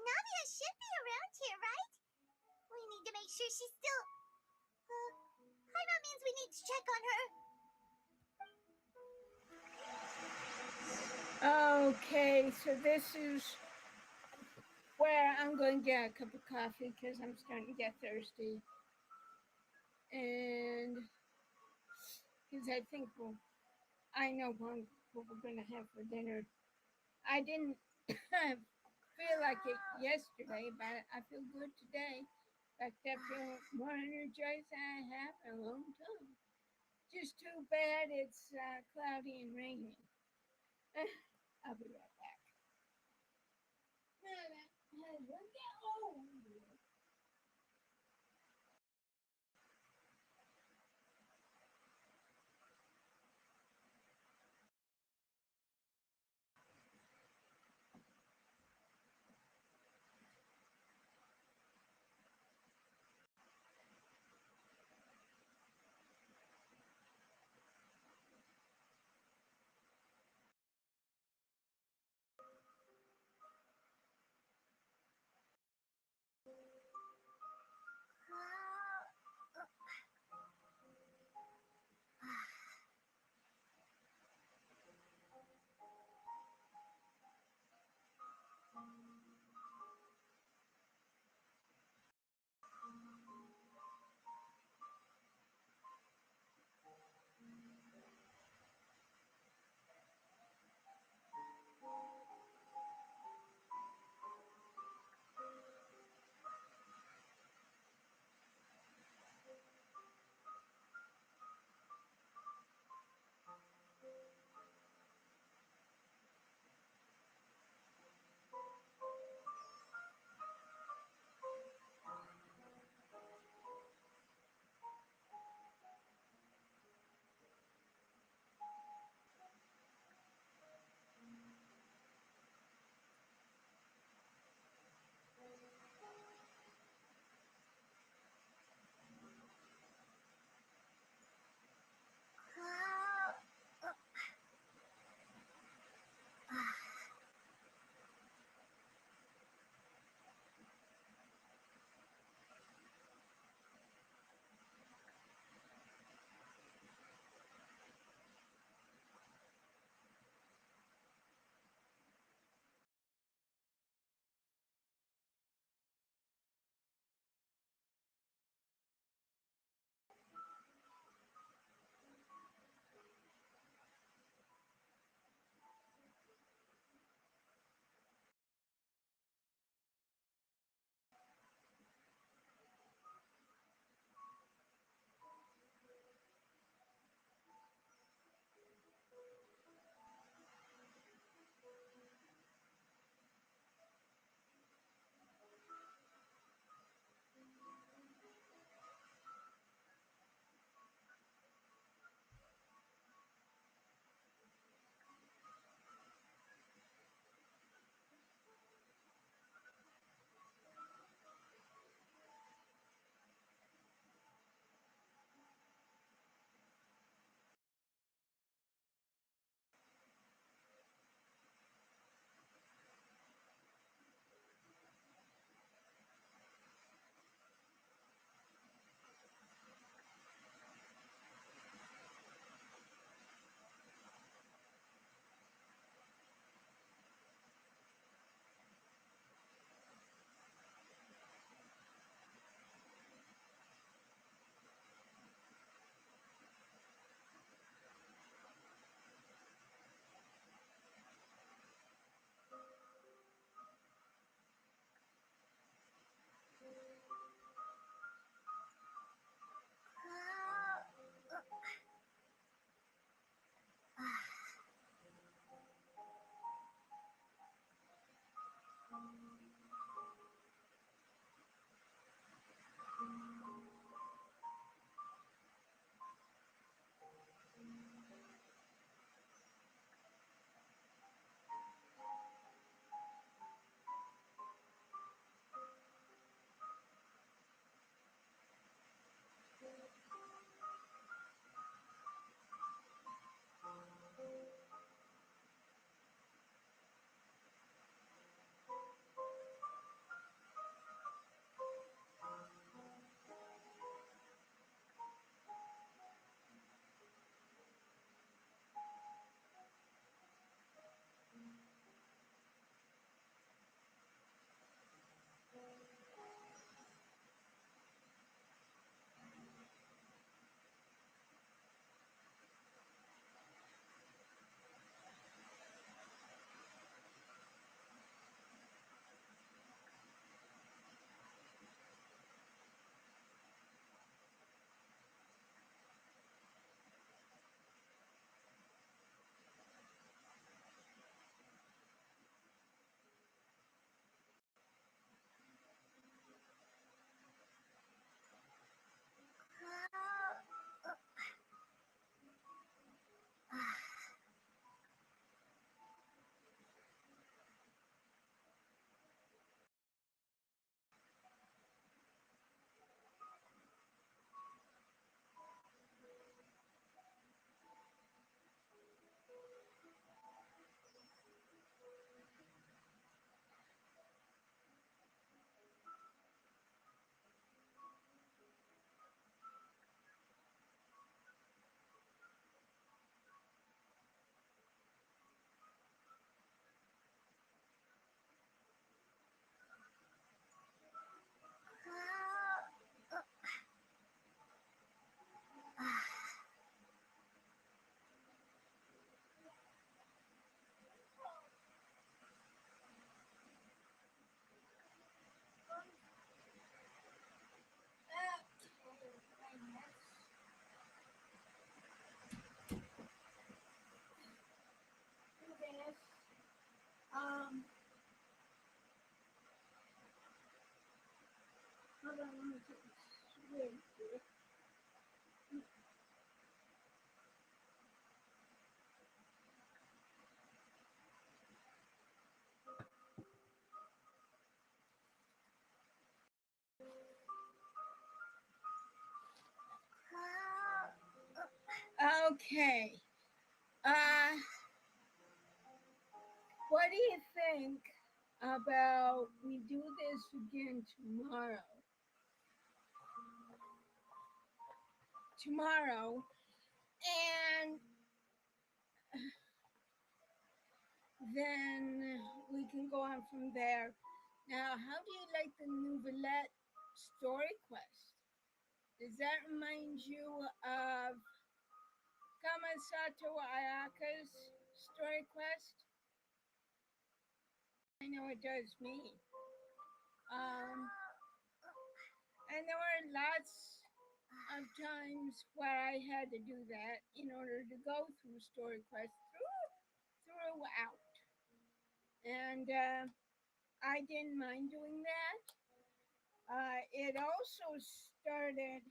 Nadia should be around here, right? We need to make sure she's still... Paimon means we need to check on her. Okay, so this is where I'm going to get a cup of coffee because I'm starting to get thirsty. And because I think I know what we're going to have for dinner. I didn't feel like it yesterday, but I feel good today. In fact, I feel more energized than I have in a long time. Just too bad it's cloudy and rainy. I'll be right back. Okay. What do you think about we do this again tomorrow? And then we can go on from there. Now, how do you like the Nouvellette story quest? Does that remind you of Kamasato Ayaka's story quest? I know it does me. And there were lots of times where I had to do that in order to go through story quests throughout. And I didn't mind doing that. It also started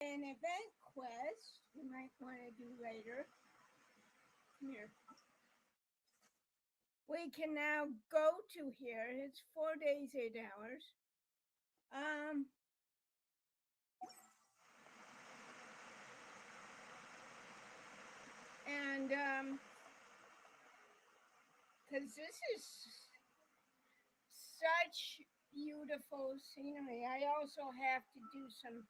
an event quest you might want to do later. Come here. We can now go to here. It's 4 days, 8 hours. And because this is such beautiful scenery, I also have to do some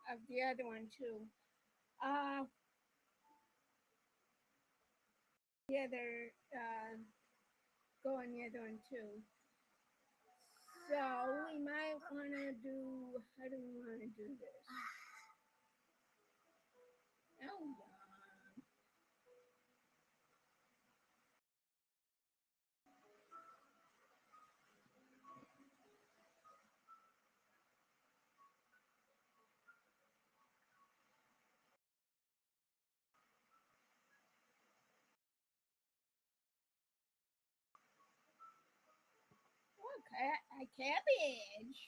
of the other one too. The other go on the other one too. So we might want to do. How do we want to do this? Oh, okay, a cabbage.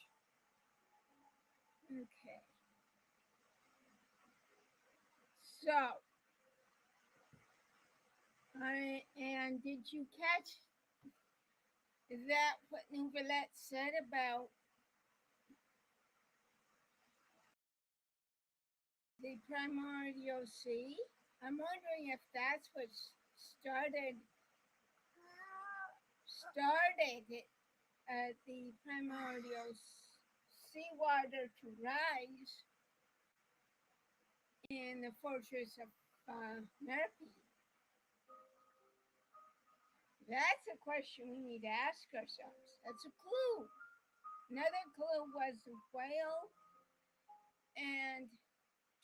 Okay. So, and did you catch that what Nouvellette said about the primordial sea? I'm wondering if that's what started the primordial seawater to rise in the fortress of Merpy. That's a question we need to ask ourselves. That's a clue. Another clue was the whale and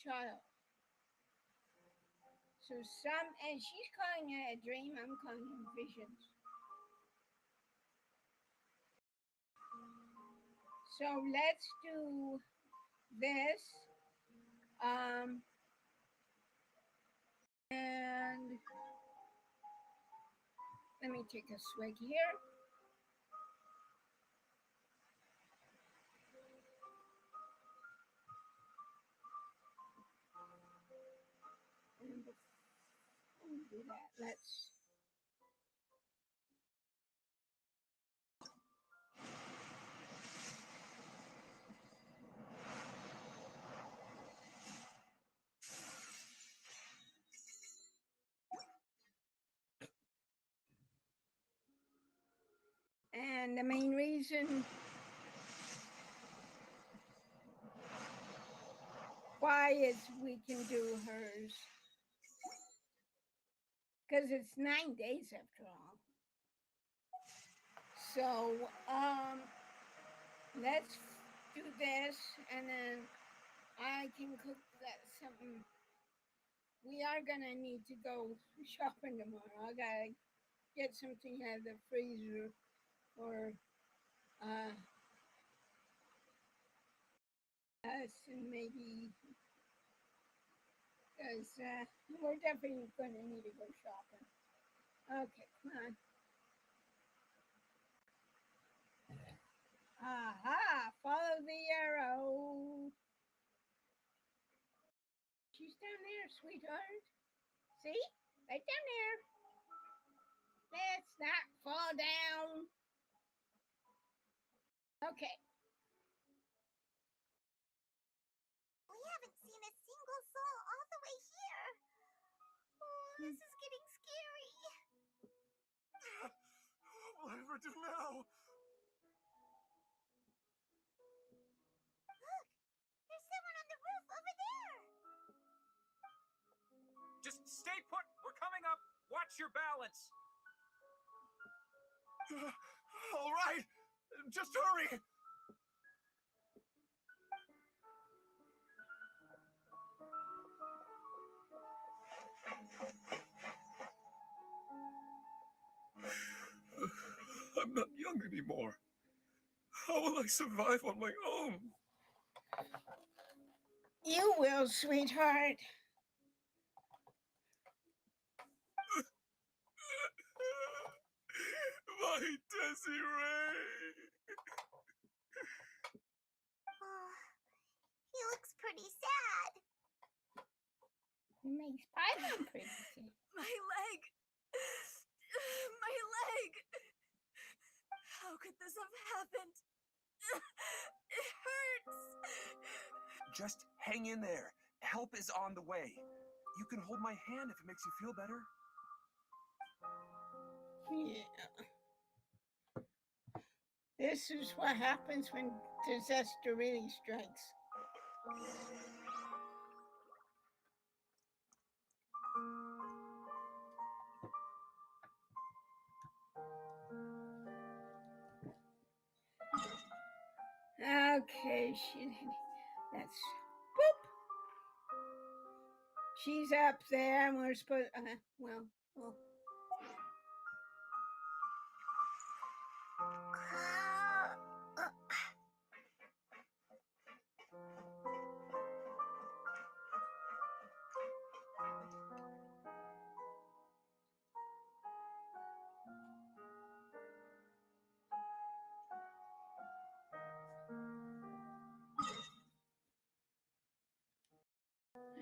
child. So and she's calling it a dream, I'm calling it visions. So let's do this. And let me take a swig here. And before we do that, let's. And the main reason why is we can do hers. Because it's 9 days after all. So, let's do this and then I can cook that something. We are gonna need to go shopping tomorrow. I gotta get something out of the freezer for us and maybe because we're definitely gonna need to go shopping. Okay, come on. Aha! Follow the arrow. She's down there, sweetheart. See? Right down there. Let's not fall down. Okay. We haven't seen a single soul all the way here. Oh, this is getting scary. What will I ever do now? Look, there's someone on the roof over there. Just stay put. We're coming up. Watch your balance. All right, just hurry. I'm not young anymore. How will I survive on my own? You will, sweetheart. My Desiree. Oh, he looks pretty sad. It makes Paimon pretty sad. My leg! My leg! How could this have happened? It hurts! Just hang in there. Help is on the way. You can hold my hand if it makes you feel better. Yeah. This is what happens when disaster really strikes. Okay, that's boop. She's up there, and we're supposed. Well.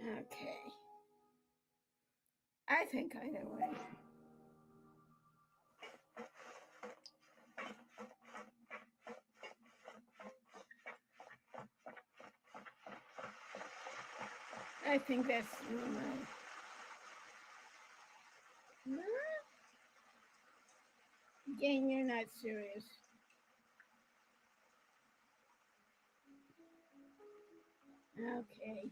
Okay. I think either way. I think that's right. Again, you're not serious. Okay.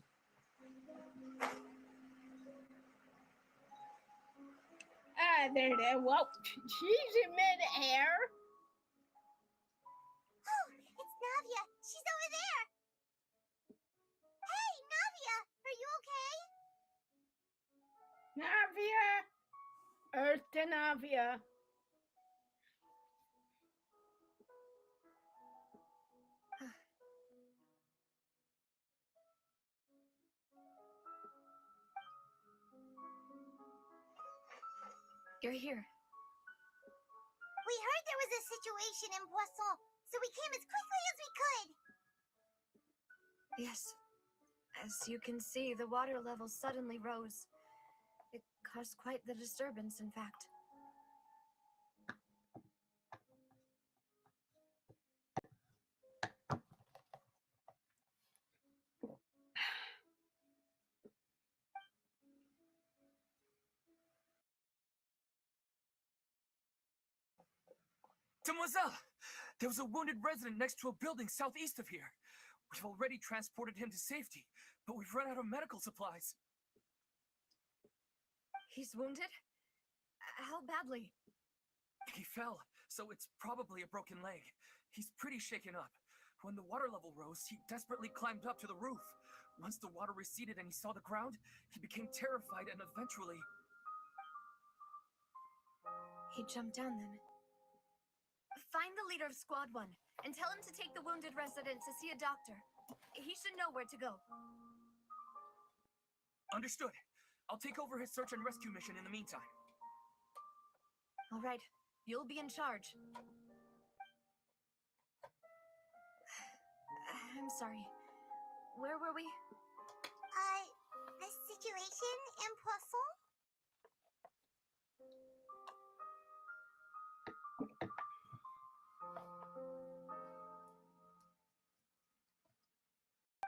There. Whoa, she's in midair. Oh, it's Navia. She's over there. Hey, Navia, are you okay? Navia. Earth to Navia. You're here. We heard there was a situation in Boisson, so we came as quickly as we could. Yes. As you can see, the water level suddenly rose. It caused quite the disturbance, in fact. Demoiselle! There was a wounded resident next to a building southeast of here. We've already transported him to safety, but we've run out of medical supplies. He's wounded? How badly? He fell, so it's probably a broken leg. He's pretty shaken up. When the water level rose, he desperately climbed up to the roof. Once the water receded and he saw the ground, he became terrified and eventually... He jumped down then. Find the leader of Squad 1 and tell him to take the wounded resident to see a doctor. He should know where to go. Understood. I'll take over his search and rescue mission in the meantime. All right. You'll be in charge. I'm sorry. Where were we? The situation in Poisson?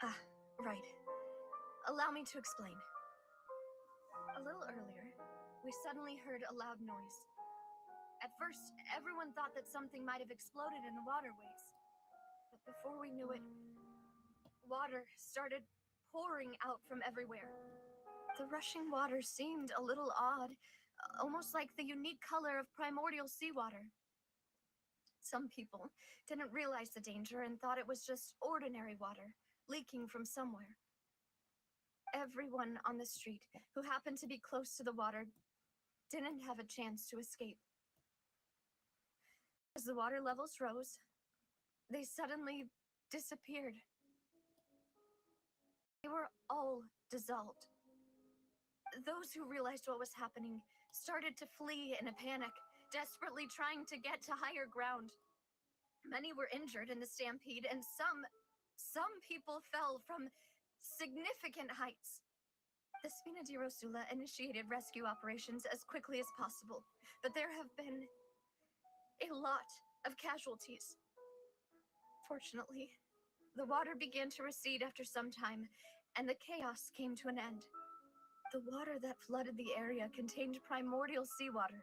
Ah, right. Allow me to explain. A little earlier, we suddenly heard a loud noise. At first, everyone thought that something might have exploded in the waterways. But before we knew it, water started pouring out from everywhere. The rushing water seemed a little odd, almost like the unique color of primordial seawater. Some people didn't realize the danger and thought it was just ordinary water, leaking from somewhere. Everyone on the street who happened to be close to the water didn't have a chance to escape. As the water levels rose, they suddenly disappeared. They were all dissolved. Those who realized what was happening started to flee in a panic, desperately trying to get to higher ground. Many were injured in the stampede, and some people fell from significant heights. The Spina di Rosula initiated rescue operations as quickly as possible, but there have been a lot of casualties. Fortunately, the water began to recede after some time, and the chaos came to an end. The water that flooded the area contained primordial seawater,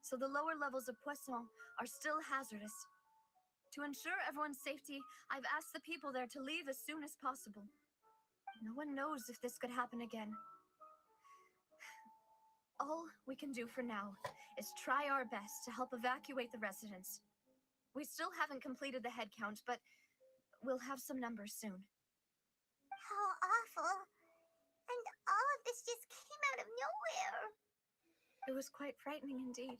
so the lower levels of Poisson are still hazardous. To ensure everyone's safety, I've asked the people there to leave as soon as possible. No one knows if this could happen again. All we can do for now is try our best to help evacuate the residents. We still haven't completed the head count, but we'll have some numbers soon. How awful. And all of this just came out of nowhere. It was quite frightening indeed.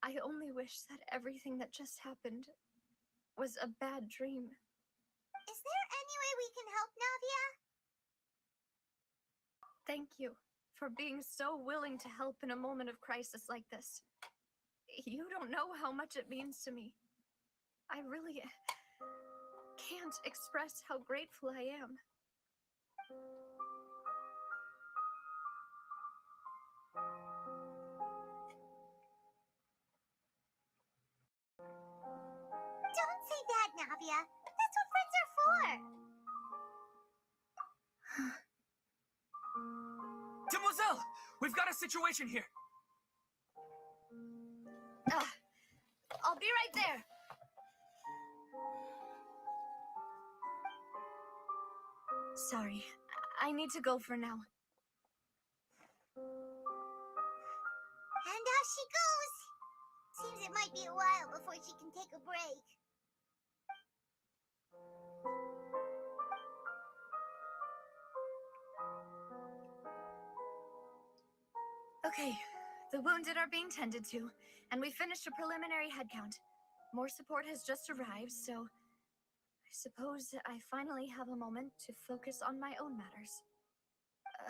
I only wish that everything that just happened was a bad dream. Is there any way we can help, Navia? Thank you for being so willing to help in a moment of crisis like this. You don't know how much it means to me. I really can't express how grateful I am. Don't say that, Navia. That's what friends are for. Demoiselle! We've got a situation here! I'll be right there. Sorry, I need to go for now. And off she goes. Seems it might be a while before she can take a break. Okay, the wounded are being tended to, and we finished a preliminary head count. More support has just arrived, so I suppose I finally have a moment to focus on my own matters.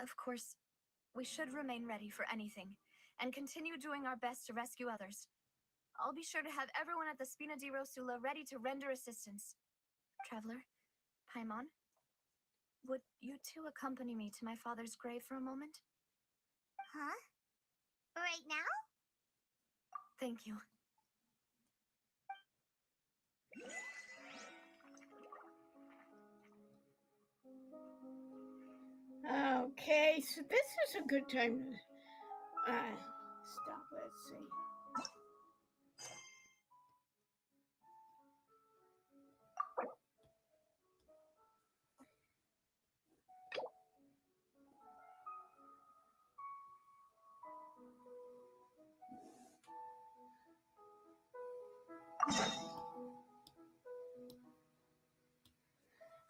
Of course, we should remain ready for anything, and continue doing our best to rescue others. I'll be sure to have everyone at the Spina di Rosula ready to render assistance. Traveler, Paimon, would you two accompany me to my father's grave for a moment? Huh? Right now? Thank you. Okay, so this is a good time to stop. Let's see.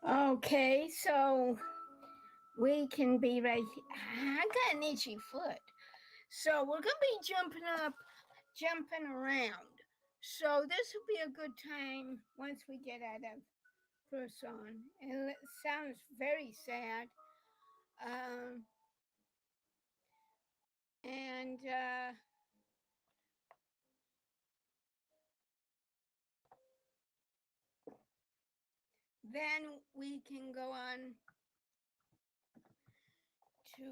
Okay, so we can be right here. I got an itchy foot. So we're going to be jumping around. So this will be a good time once we get out of Person. It sounds very sad. And then we can go on to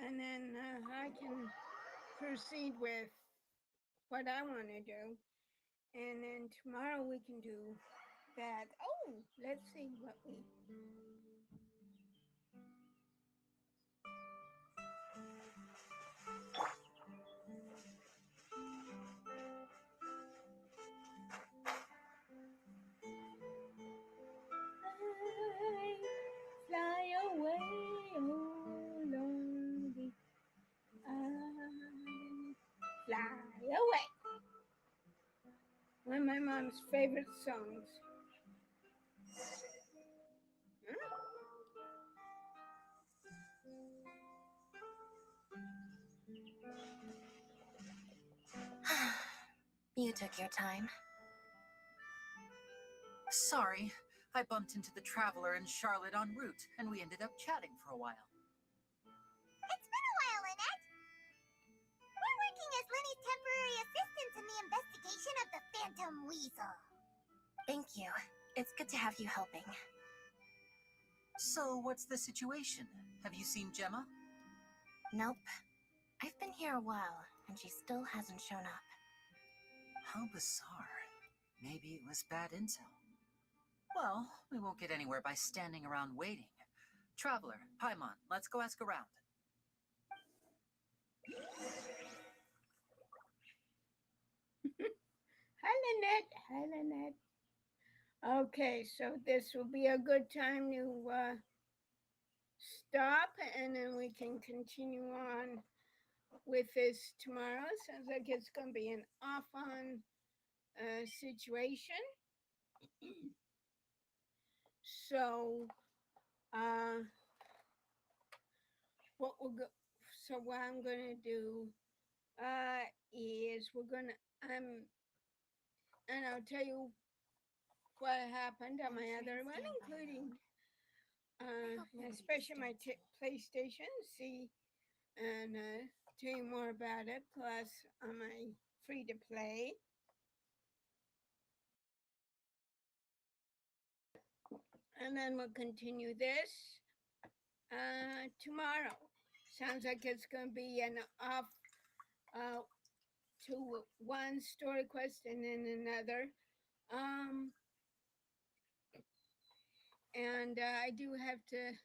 and then I can proceed with what I want to do. And then tomorrow we can do that. Oh, let's see what we. Fly away, oh Lordy, fly away. One of my mom's favorite songs. You took your time. Sorry, I bumped into the Traveler and Charlotte en route, and we ended up chatting for a while. It's been a while, Lynette. We're working as Lenny's temporary assistants in the investigation of the Phantom Weasel. Thank you. It's good to have you helping. So, what's the situation? Have you seen Gemma? Nope. I've been here a while, and she still hasn't shown up. How bizarre. Maybe it was bad intel. Well, we won't get anywhere by standing around waiting. Traveler, Paimon, let's go ask around. Hi, Lynette. Hi, Lynette. Okay, so this will be a good time to stop, and then we can continue on with this tomorrow. Sounds like it's going to be an off-on situation. So, what I'm going to do is and I'll tell you what happened on my other one, including especially my PlayStation, see, and tell you more about it, plus on my free-to-play. And then we'll continue this tomorrow. Sounds like it's going to be an off to one story quest and then another. And I do have to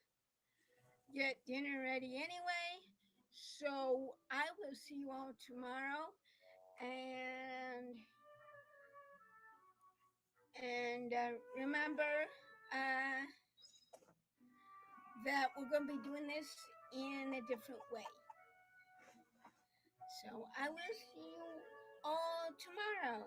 get dinner ready anyway. So I will see you all tomorrow. And remember that we're going to be doing this in a different way. So I will see you all tomorrow.